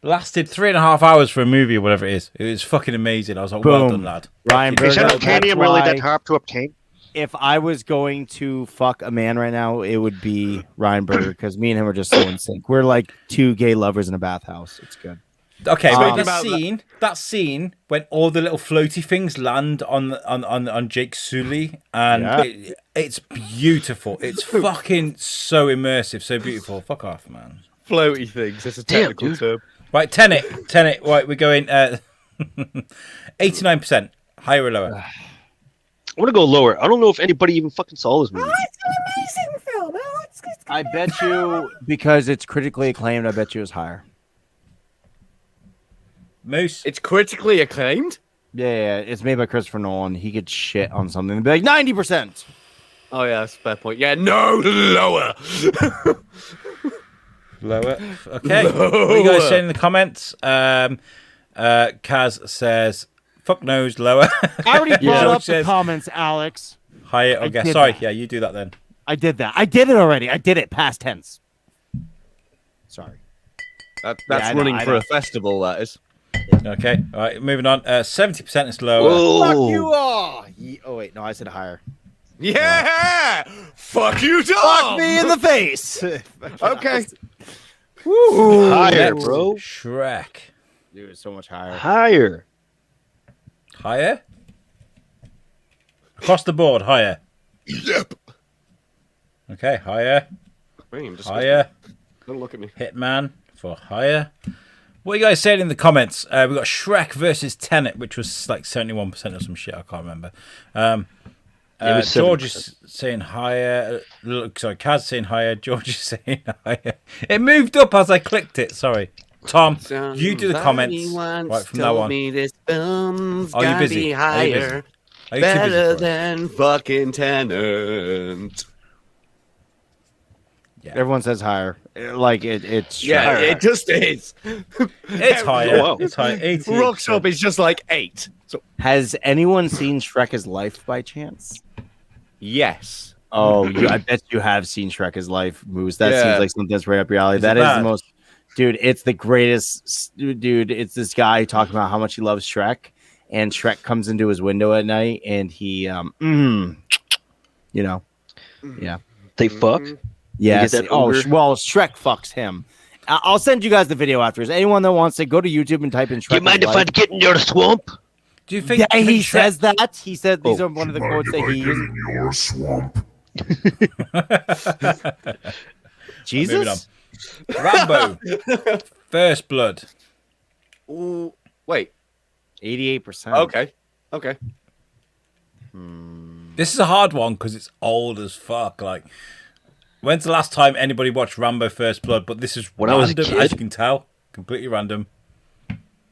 lasted 3.5 hours for a movie or whatever it is. It was fucking amazing. I was like, well Boom. done, lad. Ryan Is that Berger, uncanny? that's I'm really that why hard to obtain. if I was going to fuck a man right now, it would be Ryan Berger, because me and him are just so in sync. We're like two gay lovers in a bathhouse. It's good. Okay, but Speaking that scene when all the little floaty things land on Jake Sully, and Yeah. it's beautiful. It's fucking so immersive, so beautiful. Fuck off, man. Floaty things. It's a Damn, technical dude. term. Right, Tenet. Right, we're going 89%. Higher or lower? I want to go lower. I don't know if anybody even fucking saw this movie. I bet you, because it's critically acclaimed, I bet you it's higher. Moose. It's critically acclaimed. Yeah, it's made by Christopher Nolan. He could shit on something and be like 90%. Oh yeah, that's a fair point. Yeah, no, lower. Lower. Okay. What are you guys saying in the comments? Kaz says, fuck knows, lower. I already brought George up the says, comments, Alex. higher. I Okay, did sorry. that. Yeah, you do that then. I did that. I did it already. I did it past tense. Sorry. That's I know, running I for know. a festival. That is. Okay. All right, moving on. 70% is lower. Fuck Whoa. you all. Oh, wait. No, I said higher. Yeah. Fuck you, Tom. Fuck me in the face. Okay. Woo. Higher, Next, bro. Shrek. Dude, it's so much higher. Higher. Higher? Across the board, higher. Yep. Okay, higher. Man, just Higher. don't look at me. Hitman for higher. What are you guys saying in the comments? We got Shrek versus Tenet, which was like 71% or some shit. I can't remember. It was George 7%. is saying higher. Sorry, Kaz saying higher. George is saying higher. It moved up as I clicked it. Sorry. Tom, you do the comments right from now on. This film's Are you gotta busy? be Are you busy? higher, Are you too busy better for it? than fucking Tenant. Everyone says higher. Like it's Yeah, higher. it just is. It's higher. wow. It's higher. 80. Rocks up is just like 8. So Has anyone seen Shrek: Life by chance? yes. Oh, I bet you have seen Shrek: Life, Moose. That Yeah. seems like something that's right up your alley. Is That it is bad? the most, dude. It's the greatest, dude. It's this guy talking about how much he loves Shrek, and Shrek comes into his window at night, and he, you know, yeah, They fuck. yes. that Oh, ogre? well, Shrek fucks him. I'll send you guys the video afterwards. Anyone that wants to go to YouTube and type in Shrek. Do you mind if I get in your swamp? Do you think? Yeah, he Shrek- says that. He said these Oh. are one of the quotes that he uses. Your swamp. Moving on. Jesus. Rambo. First Blood. Ooh, wait. 88%. Okay. This is a hard one because it's old as fuck. Like, when's the last time anybody watched Rambo First Blood? But this is When I was a random, kid. as you can tell. Completely random.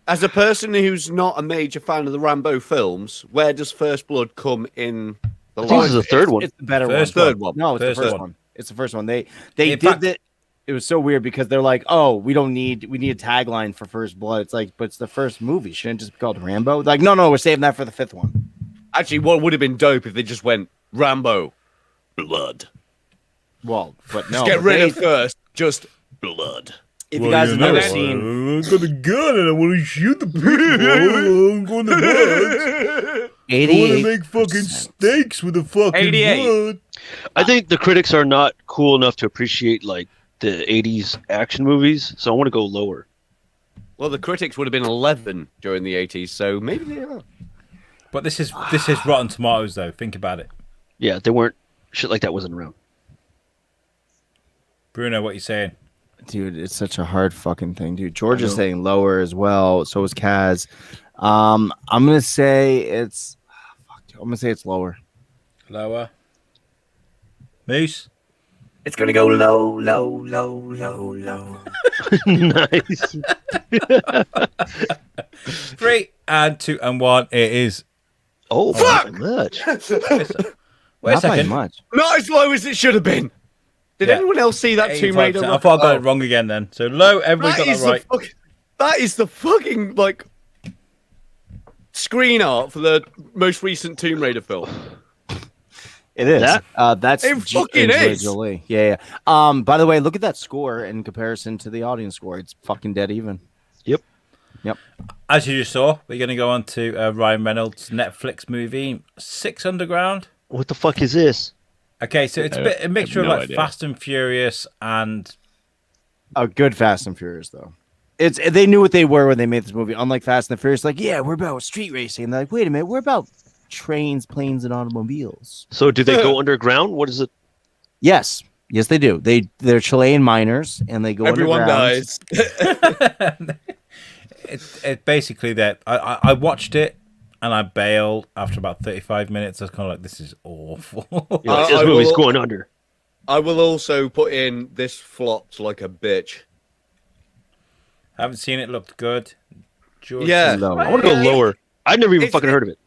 As a person who's not a major fan of the Rambo films, where does First Blood come in the I think this is line? the third one. It's the better First one. Third one. No, it's First the first one. one. It's the first one. They In did fact- that. It was so weird because they're like, oh, we need a tagline for First Blood. It's like, but it's the first movie. Shouldn't it just be called Rambo? Like, no, we're saving that for the fifth one. Actually, what would have been dope if they just went Rambo Blood. Well, but no. Just get but rid they- of first, just Blood. If you guys have never seen, I've got a gun and I want to shoot the people. I'm going to blood. I want to 88. make fucking steaks with the fucking 88. blood. I think the critics are not cool enough to appreciate like the 80s action movies, so I want to go lower. Well, the critics would have been 11 during the 80s, so maybe they are. But this is Rotten Tomatoes, though. Think about it. Yeah, they weren't. Shit like that wasn't around. Bruno, what you saying? Dude, it's such a hard fucking thing, dude. George is saying lower as well. So is Kaz. I'm gonna say it's. Fuck, dude, I'm gonna say it's lower. Lower. Moose? It's gonna go low. Nice. 3 and 2 and 1. It is. Oh, fuck! Much. Wait a Not by second. much. Not as low as it should have been. Did Yeah. anyone else see that Tomb 85%. Raider? I thought I got it wrong again then. So low, everybody got That is that right. that is the fucking like screen art for the most recent Tomb Raider film. It is. That? That's It fucking Angelina is. Jolie. Yeah. By the way, look at that score in comparison to the audience score. It's fucking dead even. Yep. As you just saw, we're going to go on to Ryan Reynolds' Netflix movie, Six Underground. What the fuck is this? Okay, so it's a mixture of no like idea. Fast and Furious and A good Fast and Furious though. They knew what they were when they made this movie. Unlike Fast and the Furious, like, yeah, we're about street racing. And they're like, wait a minute, we're about trains, planes, and automobiles. So do they go underground? What is it? Yes, they do. They're Chilean miners, and they go. Everyone underground. dies. it's basically that I watched it and I bailed after about 35 minutes. I was kind of like, this is awful. You're like, I this movie's will- going under. I will also put in this flopped like a bitch. Haven't seen it. Looked good. George Yeah. Low. I want to go lower. I'd never even It's- fucking heard of it.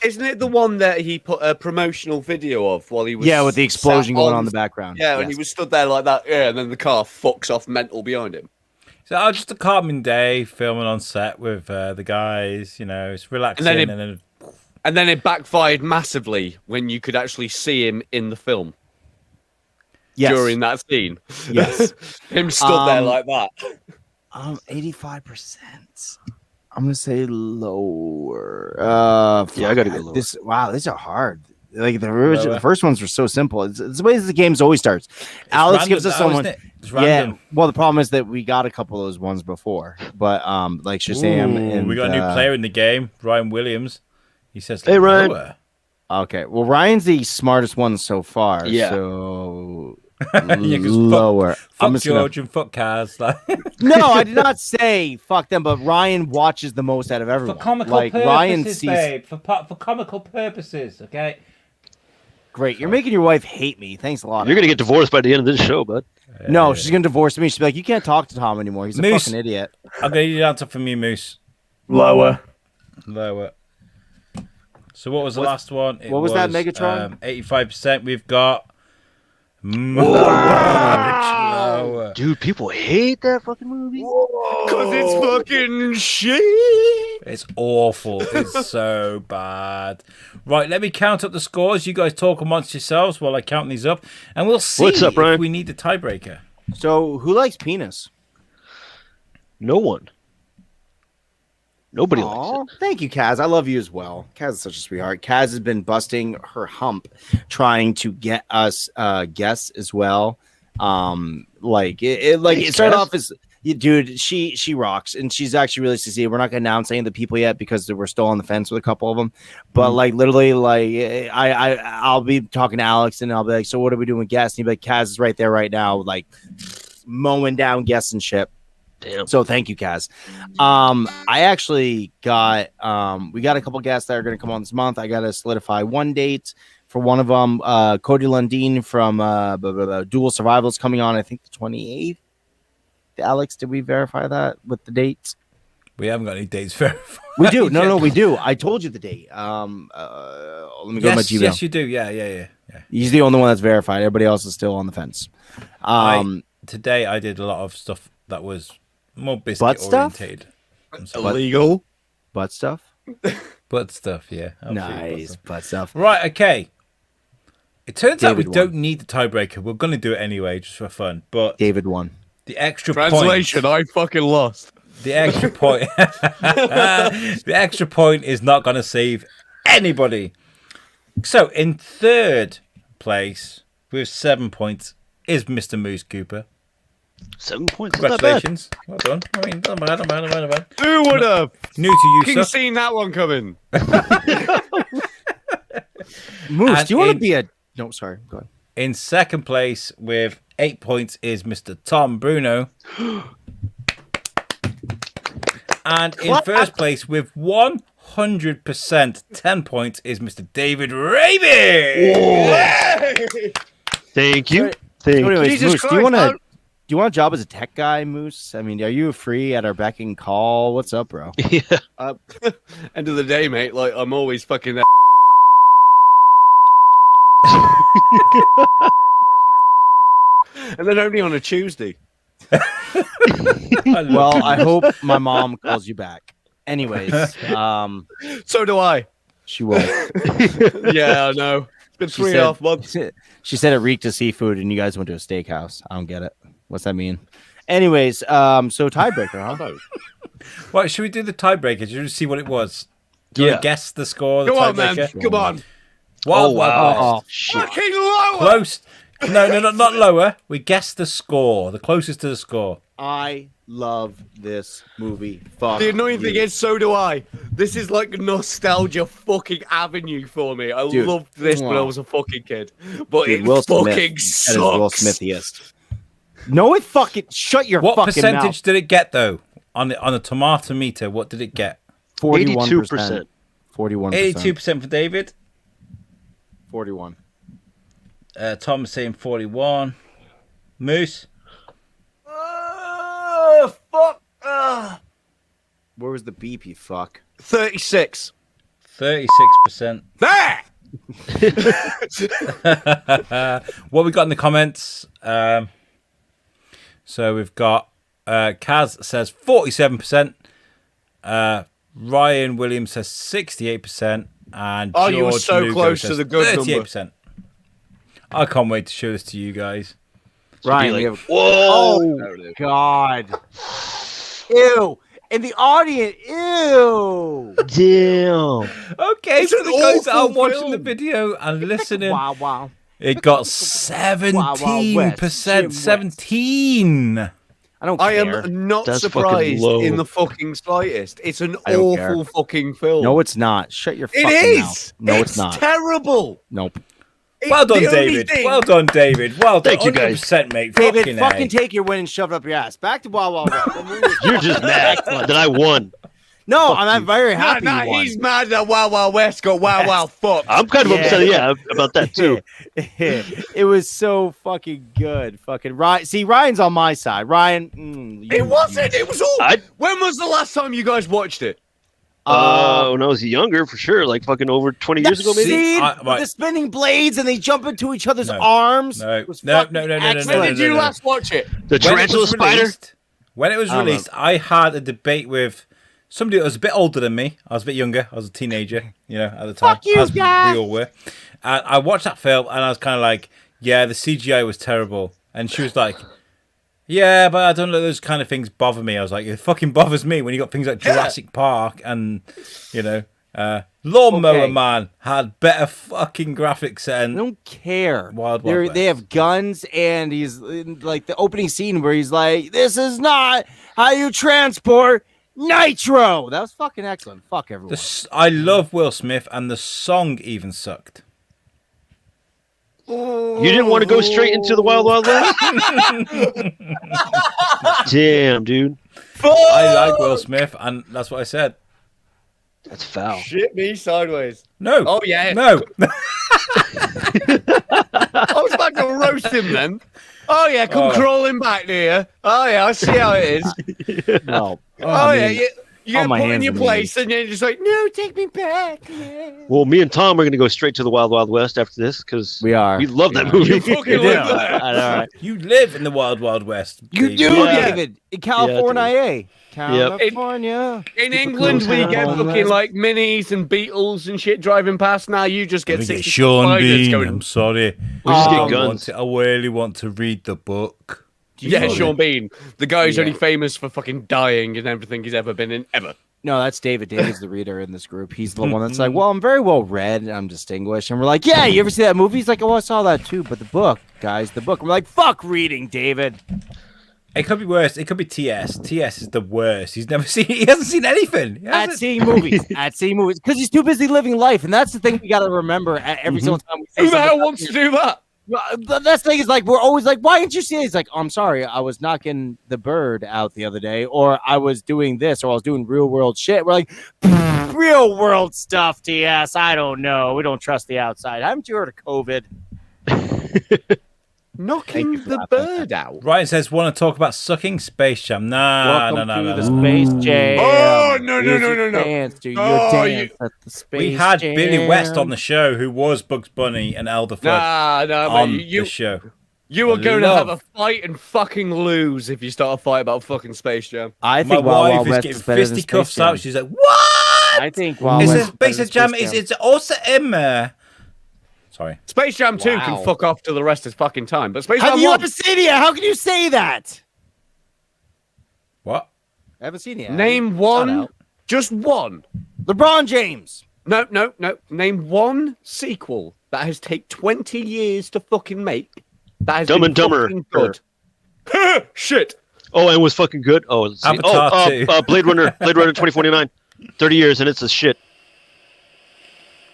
Isn't it the one that he put a promotional video of while he was Yeah, with the explosion sat going on in the background. Yeah, and Yes. he was stood there like that, yeah, and then the car fucks off mental behind him. So just a calming day filming on set with the guys. You know, it's relaxing. And And then then, And then it backfired massively when you could actually see him in the film Yes. during that scene. Yes. Him stood there Um, like that. 85%. I'm gonna say lower. Yeah, I gotta go lower. These are hard. Like the original, Lower. the first ones were so simple. It's the way the games always starts. Alex random gives us now, someone. isn't it? It's Yeah. random. Well, the problem is that we got a couple of those ones before, but like Shazam Ooh, and we got a new player in the game, Ryan Williams. He says, Hey, Ryan. lower. Okay, well, Ryan's the smartest one so far. Yeah. So Yeah, 'cause lower. I'm Fuck just gonna- George and fuck Kaz. Like, No, I did not say fuck them, but Ryan watches the most out of for everyone. comical like purposes, Ryan sees. babe. For comical purposes, okay? Great, you're making your wife hate me. Thanks a lot. You're gonna get divorced by the end of this show, bud. No, she's gonna divorce me. She'll be like, you can't talk to Tom anymore. He's a Moose. fucking idiot. I'm going to need an answer from you, Moose. Lower. Lower. So what was the last one? It what was that, Megatron? 85%. We've got lower. Dude, people hate that fucking movie. Because it's fucking shit. It's awful. It's so bad. Right, let me count up the scores. You guys talk amongst yourselves while I count these up, and we'll see What's up, if Ryan? we need a tiebreaker. So, who likes penis? No one. Nobody likes Aw, it. thank you, Kaz. I love you as well. Kaz is such a sweetheart. Kaz has been busting her hump trying to get us guests as well. It started Kaz. off as dude, she rocks, and she's actually really succeeded. We're not gonna announce any of the people yet because we're still on the fence with a couple of them. But like literally, like I'll be talking to Alex, and I'll be like, "So what are we doing with guests?" And he'll be like, "Kaz is right there right now." Like mowing down guests and shit. Damn. So thank you, Kaz. I actually got we got a couple guests that are going to come on this month. I got to solidify one date for one of them. Cody Lundeen from Dual Survival is coming on, I think the 28th. Alex, did we verify that with the dates? We haven't got any dates verified. We do. No, we do. I told you the date. Let me go to my Gmail. Yes, you do. Yeah. He's the only one that's verified. Everybody else is still on the fence. Today I did a lot of stuff that was more biscuit Butt stuff? orientated. Illegal. Butt stuff? Butt stuff, yeah. Absolutely Nice. Butt stuff. Right, okay. It turns out we David don't won. need the tiebreaker. We're going to do it anyway, just for fun. But David won. the extra Translation, point, I fucking lost. the extra point, the extra point is not going to save anybody. So in third place with 7 points is Mr. Moose Cooper. 7 points. That's not bad. Congratulations. Well done. I mean, not bad. Who would have New to you, fucking sir. seen that one coming? Moose, And do you want to in- be a... No, sorry. Go ahead. In second place with 8 points is Mr. Tom Bruno. And in first place with 100% 10 points is Mr. David Raby. Thank you. So Thank you. anyways, Jesus Moose, do Christ, you want a job as a tech guy, Moose? I mean, are you free at our beck and call? What's up, bro? Yeah. End of the day, mate. Like I'm always fucking. And then only on a Tuesday. Well, I hope my mom calls you back. Anyways, So do I. she won't. Yeah, I know. It's been She 3.5 months. She said it reeked of seafood, and you guys went to a steakhouse. I don't get it. What's that mean? Anyways, so tiebreaker, huh? Right, should we do the tiebreaker? Should we see what it was? Do you Yeah. want to guess the score? The Come on, man. tiebreaker? Come on. Wild, Oh, Wild wow. West. Shit. Fucking lower. Close. No, not lower. We guessed the score. The closest to the score. I love this movie. Fuck. The annoying you. thing is, so do I. This is like nostalgia fucking avenue for me. I Dude. loved this when I was a fucking kid. But Dude, it Will Smith. fucking That sucks. is Will Smithiest. No, it fucking shut your What fucking percentage mouth. did it get though? On the tomato meter, what did it get? 41%. 41%. 82% for David. 41. Tom is saying 41. Moose. Fuck. Where was the beep, you fuck? 36. 36%. There! What we got in the comments? So we've got Kaz says 47%. Ryan Williams says 68%. And Oh, George you were so Lugo close to says the good number. 38%. I can't wait to show this to you guys. Ryan, Be we like, have... whoa. Oh, God. Ew. In the audience, ew. Damn. Okay, It's so an the guys that are awful watching film. the video and listening, Wow, wow. it got Wild West, Jim 17%. West. 17. I don't I care. am not That's fucking surprised low. in the fucking slightest. It's an I don't awful fucking film. No, it's not. Shut your it fucking is. mouth. No, it's not. Terrible. Nope. Well done, The only David. thing- Well done, David. Well done. Thank you, guys. 100%, mate. David, fucking A. take your win and shove it up your ass. Back to Wild Wild West. That movie was You're fucking just mad excellent. that I won. No, I'm very Nah, happy nah, you won. he's mad that Wow Wow West got Wow Wow fucked. I'm kind of Yeah. upset, yeah, about that too. It was so fucking good. Fucking Ryan. See, Ryan's on my side. Ryan. It wasn't. It was all. I- When was the last time you guys watched it? When I was younger, for sure, like fucking over 20 years ago, maybe. See, right. with the spinning blades and they jump into each other's No. arms. No. It was No, fucking no, no, no, no, no, excellent. When did you no. last watch it? The When it tarantula was spider. released- When it was I don't released, I had a debate with somebody that was a bit older than me. I was a bit younger. I was a teenager, at the time. Fuck you, as guys. we all were. And I watched that film and I was kind of like, yeah, the CGI was terrible. And she was like, yeah, but I don't know, those kind of things bother me. I was like, it fucking bothers me when you got things like Jurassic Park and, Lawnmower Okay. Man had better fucking graphics I and don't care. Wild Wild They have guns, and he's in, like the opening scene where he's like, "This is not how you transport nitro." That was fucking excellent. Fuck everyone. I love Will Smith and the song even sucked. You didn't want to go straight into the Wild Wild West? Damn, dude. I like Will Smith, and that's what I said. That's foul. Shit me sideways. No. Oh, yeah. No. I was about to roast him then. Oh, yeah, come crawling back here. Oh, yeah, I see how it is. Well, Oh, yeah, you get my put in hands your and place, and you're just like, no, take me back. Well, me and Tom are going to go straight to the Wild Wild West after this because we are. we love that movie. You fucking live there. I know, right? You live in the Wild Wild West. You baby. do, Yeah. David. In California, Yep. California. In England, we get fucking like minis and Beatles and shit driving past. Now you just get Let me get 60 Sean spiders Bean. going. I'm sorry. We just I get don't guns. want it. I really want to read the book. Yeah, Sorry. Sean Bean, the guy who's Yeah. only famous for fucking dying in everything he's ever been in ever. No, that's David. David's the reader in this group. He's the one that's like, well, I'm very well read. And I'm distinguished. And we're like, yeah, you ever see that movie? He's like, oh, I saw that too. But the book, guys, the book. We're like, fuck reading, David. It could be worse. It could be TS. TS is the worst. He's never seen. He hasn't seen anything. He At hasn't. seeing movies. At seeing movies. Because he's too busy living life. And that's the thing we got to remember at every single time we say Who the something hell about wants to do that? The best thing is like we're always like, why didn't you see it? He's like, oh, I'm sorry, I was knocking the bird out the other day, or I was doing this, or I was doing real world shit. We're like, real world stuff, TS. I don't know. We don't trust the outside. Haven't you heard of COVID? Knocking you for the laughing. bird out. Ryan says, want to talk about sucking Space Jam? Nah, Welcome no. to the Space Jam. Oh, no. Dance, do your Oh, dance at the Space We had Jam. Billy West on the show, who was Bugs Bunny and Elderfoot Nah, on mate. the show. You are going to Love. have a fight and fucking lose if you start a fight about fucking Space Jam. I My think Wild wife Wild is West getting is better than fisticuffs Space Jam. out. She's like, what? I think Wild It's West a is better Space than Jam. It's also in there. Sorry. Space Jam 2 Wow. can fuck off to the rest of fucking time, but Space Have Jam you 1... ever seen it? How can you say that? What? I haven't seen it. Name Shout one, out. just one. LeBron James. No. Name one sequel that has taken 20 years to fucking make. That has Dumb been and Dumber. fucking good. Shit. Oh, and was fucking good. Oh, let's see. Avatar 2. Blade Runner 2049. 30 years and it's a shit.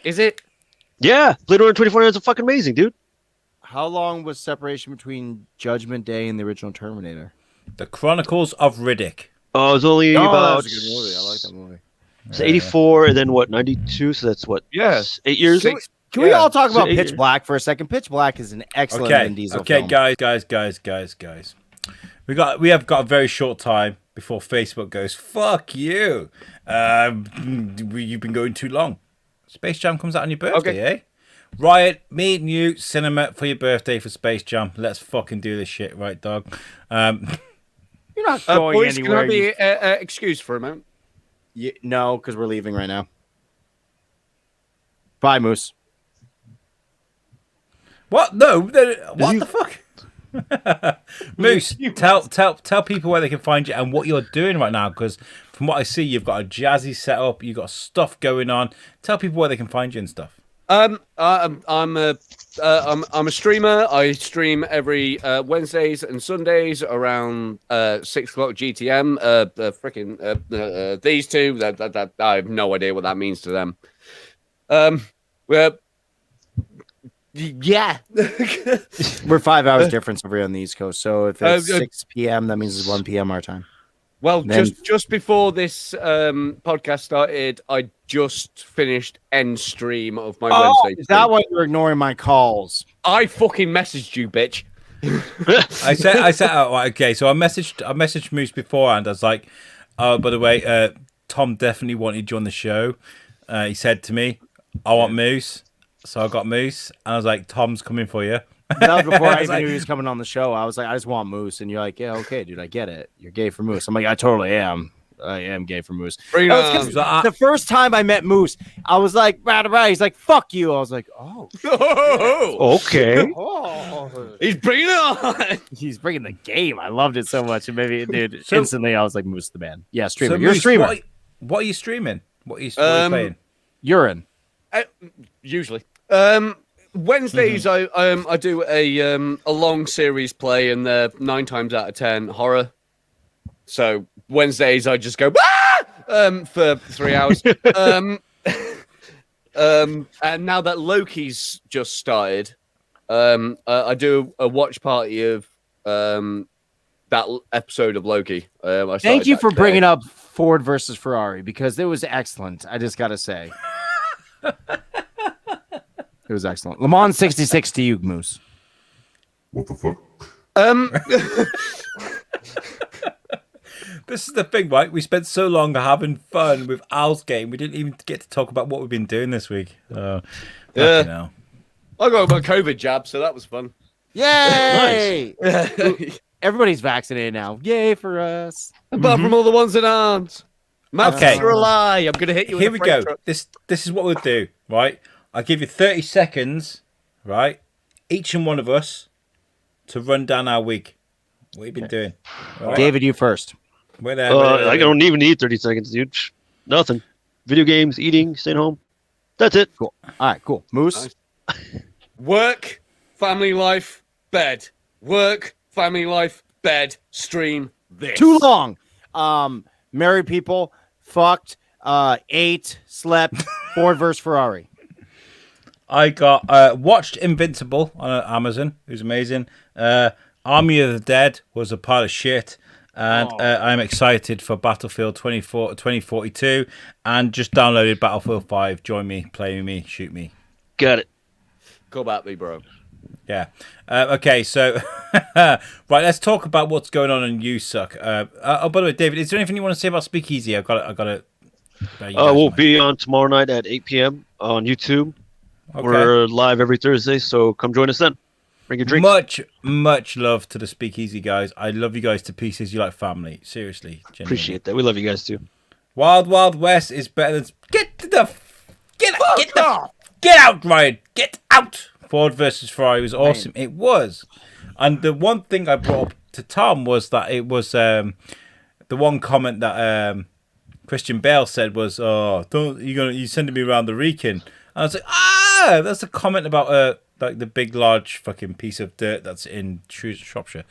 Is it? Yeah, Blade Runner 2049 is fucking amazing, dude. How long was separation between Judgment Day and the original Terminator? The Chronicles of Riddick. Oh, it was only about that movie. I like that movie. it's 84 and then what, 92? So that's what? Yeah. 8 years? Can we all talk about So- Pitch Black for a second? Pitch Black is an excellent Vin Diesel Okay, film. guys. We have got a very short time before Facebook goes, fuck you. You've been going too long. Space Jam comes out on your birthday, eh? Riot, me and you, cinema for your birthday for Space Jam. Let's fucking do this shit, right, dog? You're not going Boys, can I anywhere. be excused for a moment? No, because we're leaving right now. Bye, Moose. What? No. What the fuck? Moose, tell people where they can find you and what you're doing right now, because from what I see, you've got a jazzy setup, you've got stuff going on. Tell people where they can find you and stuff. I'm a streamer. I stream every Wednesdays and Sundays around 6 o'clock GTM. Freaking these two. That I have no idea what that means to them. Yeah. We're 5 hours difference over here on the East Coast. So if it's 6 p.m., that means it's 1 p.m. our time. Well, Then- just before this podcast started, I just finished end stream of my Wednesday. Is that stream. why you're ignoring my calls? I fucking messaged you, bitch. I said, oh, right, okay. So I messaged Moose beforehand. I was like, oh, by the way, Tom definitely wanted you on the show. He said to me, I want Moose. So I got Moose, and I was like, Tom's coming for you. That was before I was even like- knew he was coming on the show. I was like, I just want Moose. And you're like, yeah, okay, dude, I get it. You're gay for Moose. I'm like, I totally am. I am gay for Moose. Bring it That was on. 'cause So I- the first time I met Moose, I was like, rah. He's like, fuck you. I was like, oh. Okay. Oh. He's bringing it on. He's bringing the game. I loved it so much. And maybe, dude, So- instantly I was like, Moose the man. Yeah, streamer. So You're a Moose, streamer. What are you streaming? What are you playing? Urine. Usually. Wednesdays I do a long series play, and they're 9 times out of 10 horror. So Wednesdays I just go for 3 hours. And now that Loki's just started, I do a watch party of that episode of Loki. Thank you for bringing up Ford versus Ferrari because it was excellent. I just gotta say, it was excellent. Le Mans 66 to you, Moose. What the fuck? This is the thing, right? We spent so long having fun with Al's game, we didn't even get to talk about what we've been doing this week. Yeah. Now. I got my COVID jab, so that was fun. Yay! Everybody's vaccinated now. Yay for us. Apart from all the ones that aren't. Maths Okay. are a lie. I'm going to hit you Here with we a go. freight truck. This is what we'll do, right? I'll give you 30 seconds, right? Each and one of us to run down our week. What have you been doing? All right? David, you first. We're there, I don't even need 30 seconds, dude. Nothing. Video games, eating, staying home. That's it. Cool. All right, cool. Moose. Nice. Work, family life, bed. Work, family life, bed, stream, this. Too long. Married people, fucked, ate, slept, Ford versus Ferrari. I got watched Invincible on Amazon. It was amazing. Army of the Dead was a pile of shit. And I'm excited for Battlefield 2042 and just downloaded Battlefield 5. Join me, play with me, shoot me. Got it. Go back me, bro. Yeah. Okay, so right, let's talk about what's going on in USUK. By the way, David, is there anything you want to say about Speakeasy? I got it. We'll be on tomorrow night at 8 p.m. on YouTube. Okay. We're live every Thursday, so come join us then. Bring your drinks. Much love to the Speakeasy guys. I love you guys to pieces. You like family. Seriously. Genuinely. Appreciate that. We love you guys too. Wild Wild West is better than get out, Ryan. Get out. Ford versus Ferrari was awesome. It was. And the one thing I brought up to Tom was that it was the one comment that Christian Bale said was, "Oh, you sending me around the Wrekin." And I was like, that's a comment about like the big large fucking piece of dirt that's in Shropshire.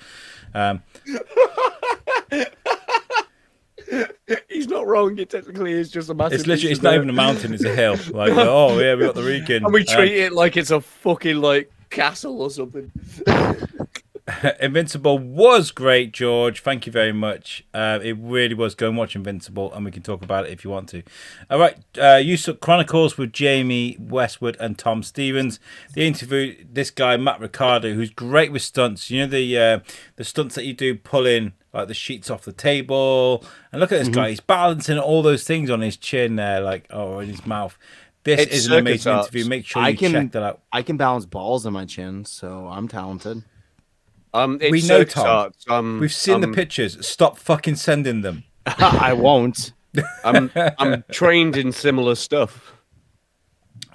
He's not wrong. It technically is just a massive. It's literally. It's not even a mountain. It's a hill. Like, oh yeah, we got the Wrekin. And we treat it like it's a fucking like castle or something. Invincible was great, George. Thank you very much. It really was. Go and watch Invincible, and we can talk about it if you want to. All right, USUK Chronicles with Jamie Westwood and Tom Stevens. They interviewed this guy Matt Ricardo, who's great with stunts. You know the stunts that you do, pulling like the sheets off the table, and look at this guy. He's balancing all those things on his chin there, like in his mouth. This is an amazing interview. Make sure you check that out. I can balance balls on my chin, so I'm talented. We know, Tom. We've seen the pictures. Stop fucking sending them. I won't. I'm trained in similar stuff.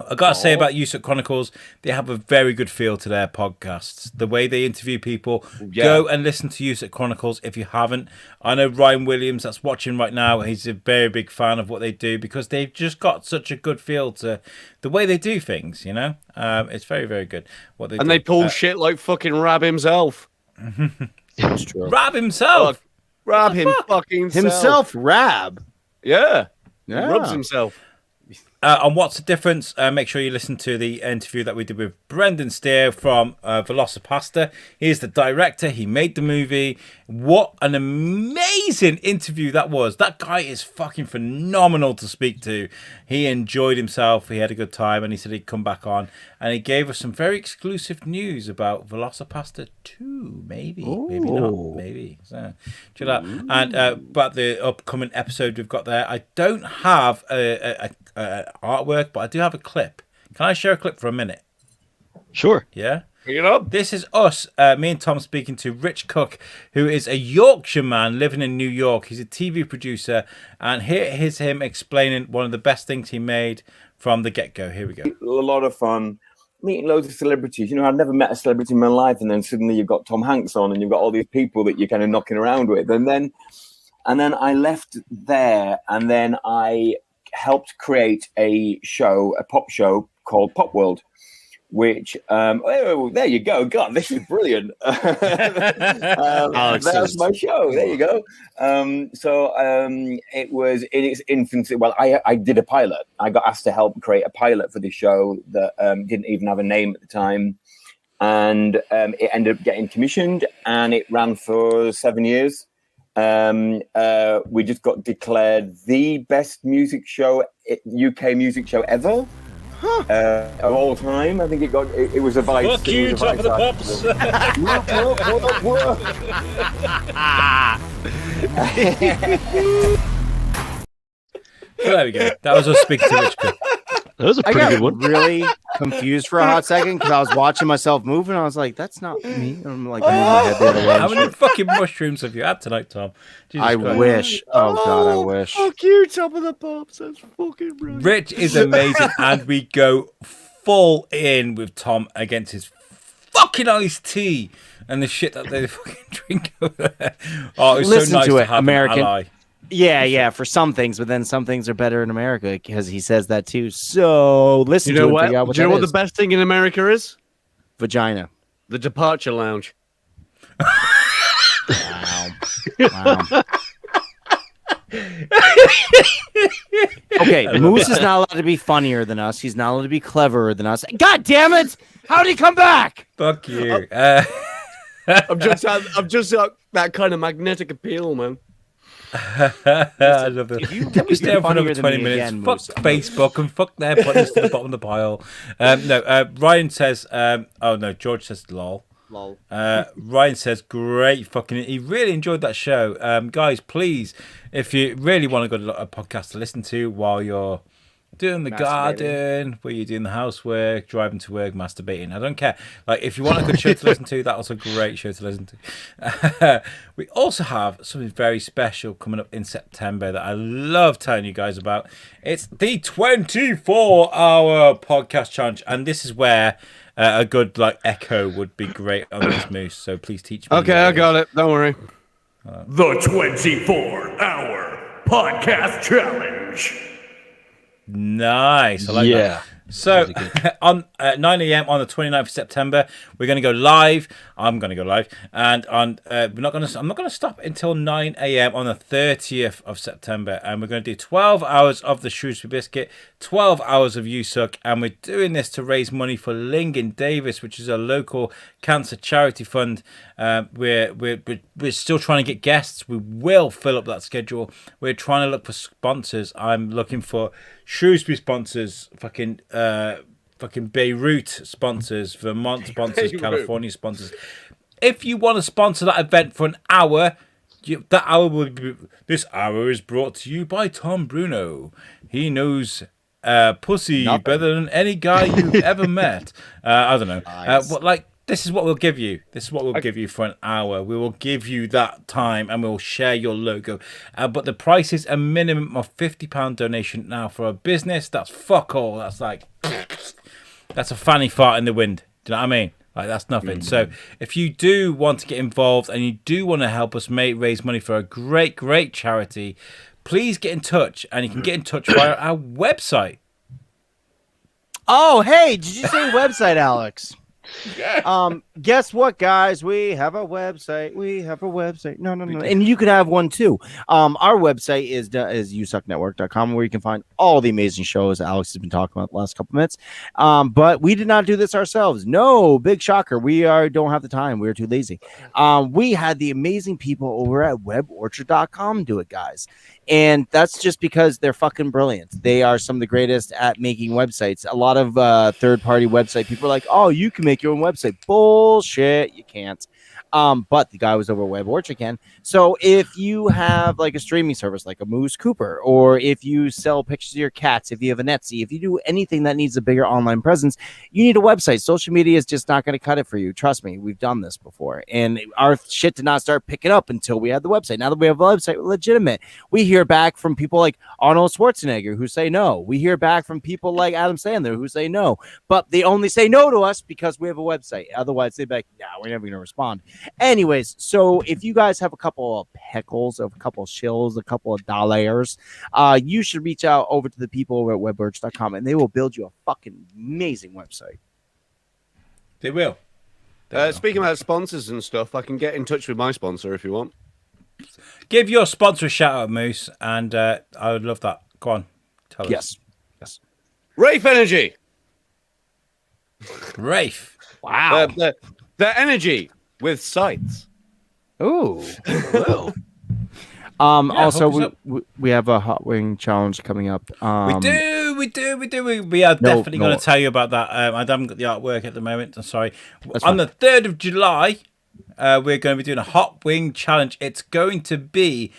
I got to say about USUK Chronicles, they have a very good feel to their podcasts. The way they interview people. Go and listen to USUK Chronicles if you haven't. I know Ryan Williams that's watching right now. He's a very big fan of what they do because they've just got such a good feel to the way they do things, you know? It's very, very good what they do. And they pull shit like fucking Rab himself. That's true. Rab himself. Rab him fucking himself. Rab. Yeah. He rubs himself. And what's the difference? Make sure you listen to the interview that we did with Brendan Steer from Velocipasta. He's the director. He made the movie. What an amazing interview that was. That guy is fucking phenomenal to speak to. He enjoyed himself. He had a good time, and he said he'd come back on. And he gave us some very exclusive news about Velocipasta 2. Maybe. Maybe not. Maybe. So, chill out. And about the upcoming episode we've got there, I don't have a artwork, but I do have a clip. Can I share a clip for a minute? Sure. Yeah. Bring it up. This is us, me and Tom, speaking to Rich Cook, who is a Yorkshire man living in New York. He's a TV producer, and here is him explaining one of the best things he made from the get-go. Here we go. A lot of fun meeting loads of celebrities. You know, I've never met a celebrity in my life, and then suddenly you've got Tom Hanks on, and you've got all these people that you're kind of knocking around with, and then I left there, and then I helped create a pop show called Pop World, which there you go. God, this is brilliant. That's my show. There you go. It was in its infancy. Well, I did a pilot. I got asked to help create a pilot for the show that didn't even have a name at the time. and it ended up getting commissioned, and it ran for 7 years. We just got declared the best music show, UK music show ever. Of all time. I think it was a Vice. Fuck you, Top of the Pops. So there we go. That was us speaking to Rich Cook. That was a I pretty got good one. really confused for a hot second because I was watching myself move and I was like, "That's not me." I'm like, moving my head the other way. How many fucking mushrooms have you had tonight, Tom? Jesus I Christ. wish. Oh God, I wish. Fuck you, Top of the Pops. That's fucking brilliant. Rich is amazing, and we go full in with Tom against his fucking iced tea and the shit that they fucking drink over there. Oh, it's Listen so nice to it, have American. an ally. Yeah, for some things, but then some things are better in America because he says that too. So listen You to know it. what? Figure out what Do you know that what is. the best thing in America is? Vagina. The departure lounge. Wow. Okay, Moose is not allowed to be funnier than us. He's not allowed to be cleverer than us. God damn it! How'd he come back? Fuck you. I've just got that kind of magnetic appeal, man. I love it. Can we stay on for another funnier than 20 me minutes? again, Fuck Moose. Facebook and fuck their buttons to the bottom of the pile. No, Ryan says, oh no, George says lol. Lol. Ryan says, great fucking, he really enjoyed that show. Guys, please, if you really want to go to a podcast to listen to while you're doing the garden, where you're doing the housework, driving to work, masturbating, I don't care. Like, if you want a good show to listen to, that was a great show to listen to. We also have something very special coming up in September that I love telling you guys about. It's the 24-hour podcast challenge, and this is where a good like echo would be great on this, Moose. So please teach me. Okay, I got it. Don't worry. The 24-hour podcast challenge. Nice. I like that. Yeah. So on 9 a.m. on the 29th of September, we're going to go live. I'm going to go live, and on I'm not going to stop until 9 a.m. on the 30th of September, and we're going to do 12 hours of the Shrewsbury Biscuit, 12 hours of USUK, and we're doing this to raise money for Ling & Davis, which is a local cancer charity fund. We're still trying to get guests. We will fill up that schedule. We're trying to look for sponsors. I'm looking for Shrewsbury sponsors, fucking Beirut sponsors, Vermont sponsors, California sponsors. If you want to sponsor that event for an hour, this hour is brought to you by Tom Bruno. He knows pussy better than any guy you've ever met. I don't know. Nice. This is what we'll give you. This is what we'll give you for an hour. We will give you that time and we'll share your logo. But the price is a minimum of £50 donation. Now, for a business, that's fuck all. That's like, that's a fanny fart in the wind. Do you know what I mean? Like, that's nothing. So if you do want to get involved and you do want to help us raise money for a great, great charity, please get in touch. And you can get in touch via our website. Oh, hey, did you say website, Alex? Guess what, guys? We have a website. No. And you could have one too. Our website is usuknetwork.com, where you can find all the amazing shows Alex has been talking about the last couple minutes. But we did not do this ourselves. No, big shocker. We don't have the time. We're too lazy. We had the amazing people over at weborchard.com do it, guys. And that's just because they're fucking brilliant. They are some of the greatest at making websites. A lot of third-party website people are like, oh, you can make your own website. Bullshit, you can't. But the guy was over Web Orchard can. So if you have like a streaming service like a Moose Cooper, or if you sell pictures of your cats, if you have an Etsy, if you do anything that needs a bigger online presence, you need a website. Social media is just not going to cut it for you. Trust me, we've done this before. And our shit did not start picking up until we had the website. Now that we have a website, we're legitimate. We hear back from people like Arnold Schwarzenegger who say no. We hear back from people like Adam Sandler who say no. But they only say no to us because we have a website. Otherwise, they'd be like, nah, we're never going to respond. Anyways, so if you guys have a couple of heckles, a couple of shills, a couple of dollars, you should reach out over to the people over at weborch.com and they will build you a fucking amazing website. They will. Speaking about sponsors and stuff, I can get in touch with my sponsor if you want. Give your sponsor a shout out, Moose, and I would love that. Go on. Tell us. Yes. Rafe Energy. Rafe. Wow. The energy with sights. Ooh. Well, Also, hook us we have a hot wing challenge coming up. We do. We are definitely going no. to tell you about that. I haven't got the artwork at the moment. I'm sorry. That's On fine. the 3rd of July, we're going to be doing a hot wing challenge. It's going to be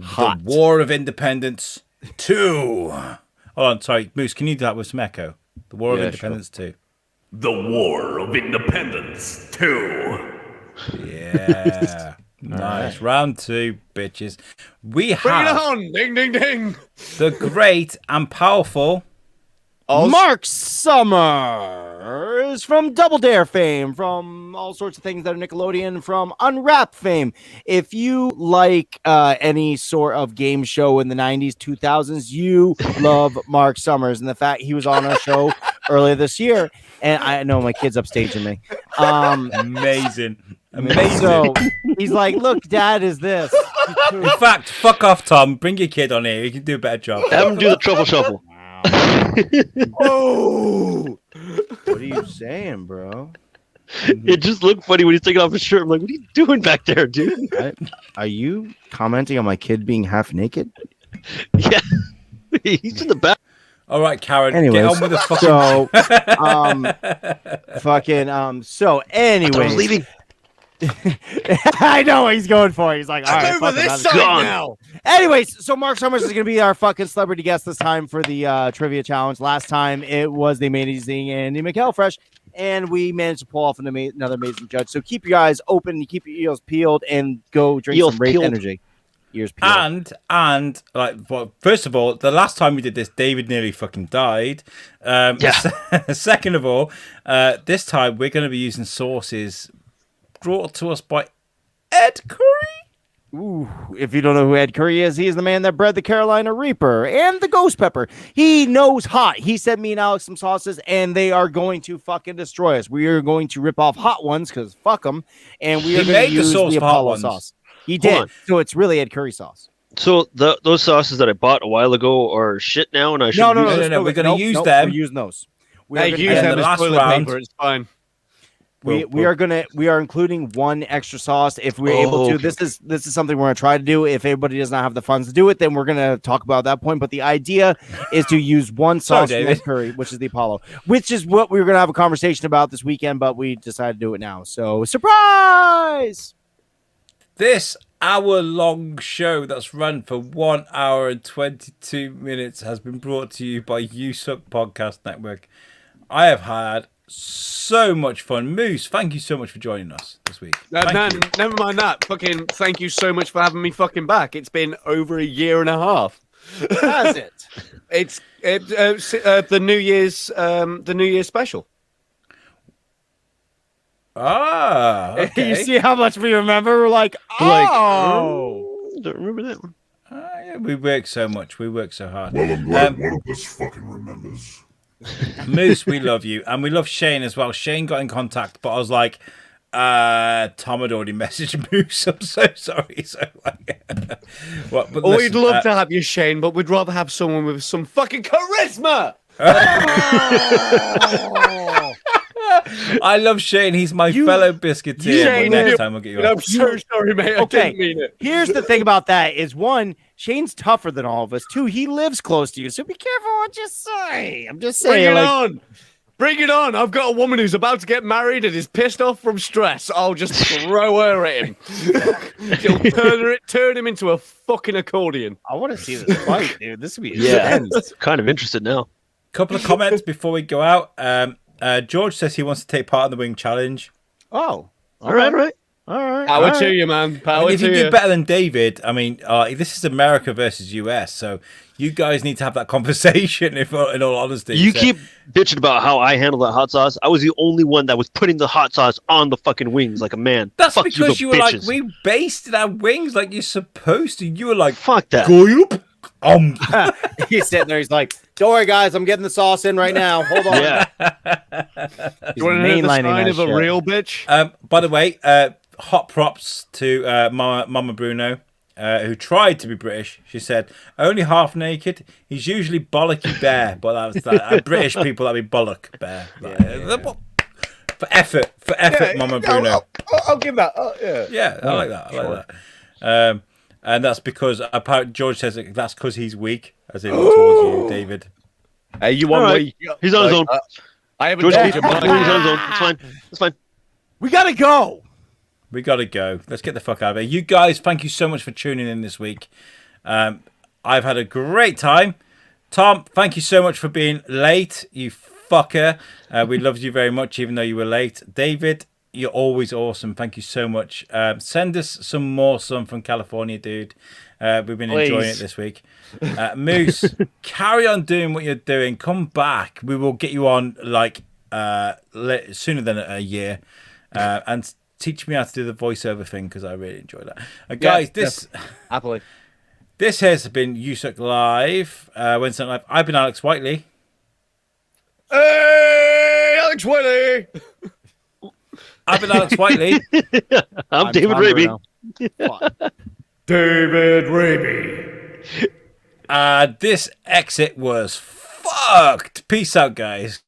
Hot. the War of Independence 2. Hold on, sorry, Moose. Can you do that with some echo? The War of Independence 2. The War of Independence 2. Yeah. Nice. Round 2, bitches. We Bring it have on! Ding, ding, ding! the great and powerful. Mark Summers from Double Dare fame, from all sorts of things that are Nickelodeon, from Unwrapped fame. If you like any sort of game show in the 90s, 2000s, you love Mark Summers. And the fact he was on our show earlier this year, and I know my kid's upstaging me. Amazing. So he's like, look, Dad is this. In fact, fuck off, Tom. Bring your kid on here. He can do a better job. have him do the truffle shuffle. Oh! What are you saying, bro? It just looked funny when he's taking off his shirt. I'm like, what are you doing back there, dude? Are you commenting on my kid being half naked? Yeah. He's in the back. All right, Karen. Anyways, get on with the fucking. So anyways, I was leaving. I know what he's going for. He's like, all right, Over fuck it, this I'm side gone. now! Anyways, so Mark Summers is going to be our fucking celebrity guest this time for the trivia challenge. Last time it was the amazing Andy McElfresh, and we managed to pull off another amazing judge. So keep your eyes open, keep your ears peeled, and go drink Ears some Rape peeled. Energy. Ears peeled. And well, first of all, the last time we did this, David nearly fucking died. Second of all, this time we're going to be using sources brought to us by Ed Curry. Ooh, if you don't know who Ed Curry is, he is the man that bred the Carolina Reaper and the Ghost Pepper. He knows hot. He sent me and Alex some sauces, and they are going to fucking destroy us. We are going to rip off hot ones because fuck them, and we are going to made the use sauce the for hot Apollo ones. sauce. He Hold did. on. So it's really Ed Curry sauce. So those sauces that I bought a while ago are shit now, and I should No. We're going to use them. We're using those. We Hey, are use gonna- and them the as last toilet round- paper, it's fine. we are including one extra sauce if we're able to. okay. This is something we're gonna try to do. If everybody does not have the funds to do it, then we're gonna talk about that point. But the idea is to use one sauce from David. Ed Curry, which is the Apollo, which is what we were gonna have a conversation about this weekend, but we decided to do it now. So surprise! This hour-long show that's run for 1 hour and 22 minutes has been brought to you by USUK Podcast Network. I have had so much fun. Moose, thank you so much for joining us this week. Thank you. Never mind that. Fucking thank you so much for having me fucking back. It's been over a year and a half. Has it? It's the New Year's special. Ah, okay. You see how much we remember? We're like, oh. Don't remember that one. Yeah, we work so much. We work so hard. Well, I'm glad one of us fucking remembers. Moose, we love you. And we love Shane as well. Shane got in contact, but I was like, Tom had already messaged Moose. I'm so sorry. So, but We'd listen, love to have you, Shane, but we'd rather have someone with some fucking charisma. I love Shane. He's my fellow biscuiteer. Shane, Next you- time we'll get you I'm on. so sorry, mate. I Okay. didn't mean it. Here's the thing about that is one, Shane's tougher than all of us. Two, he lives close to you, so be careful what you say. I'm just Bring saying, it like, on. Bring it on. I've got a woman who's about to get married and is pissed off from stress. I'll just throw her at him. She'll turn him into a fucking accordion. I want to see this fight, dude. This would be Yeah, intense. kind of interested now. Couple of comments before we go out. George says he wants to take part in the wing challenge. Oh, All right. all right. Power all to right. you, man. I mean, Power if to you you. do better than David, I mean, this is America versus US, so you guys need to have that conversation. If, in all honesty, You So- keep bitching about how I handle that hot sauce. I was the only one that was putting the hot sauce on the fucking wings like a man. That's Fuck because little you were like, bitches. we basted our wings like you're supposed to. You were like, Fuck that. Goyup. He's sitting there. He's like, "Don't worry, guys. I'm getting the sauce in right now. Hold on." Yeah. He's You want to know the mainlining sign that of a shit. real bitch? By the way, hot props to Mama Bruno, who tried to be British. She said, only half naked. He's usually bollocky bear, but that's that. British people, that'd be bollock bear. For effort, Mama Bruno. I'll give that. Yeah, I like that. I like that. And that's because apparently George says that's because he's weak, as in towards you, David. Hey, you All want right. He's on his own. I haven't George, told he's you on mine. his own. It's fine. It's fine. We gotta go. We gotta go. Let's get the fuck out of here. You guys, thank you so much for tuning in this week. I've had a great time. Tom, thank you so much for being late, you fucker. We loved you very much, even though you were late. David, you're always awesome. Thank you so much. Send us some more sun from California, dude. We've been enjoying it this week. Moose, carry on doing what you're doing. Come back. We will get you on like sooner than a year, and teach me how to do the voiceover thing because I really enjoy that. Guys, Happily. This has been USUK Live, Wednesday Night Live. I've been Alex Whiteley. Hey, Alex Whiteley. I've been Alex Whiteley. I'm David Tom Raby. Bruno. David Raby. This exit was fucked. Peace out, guys.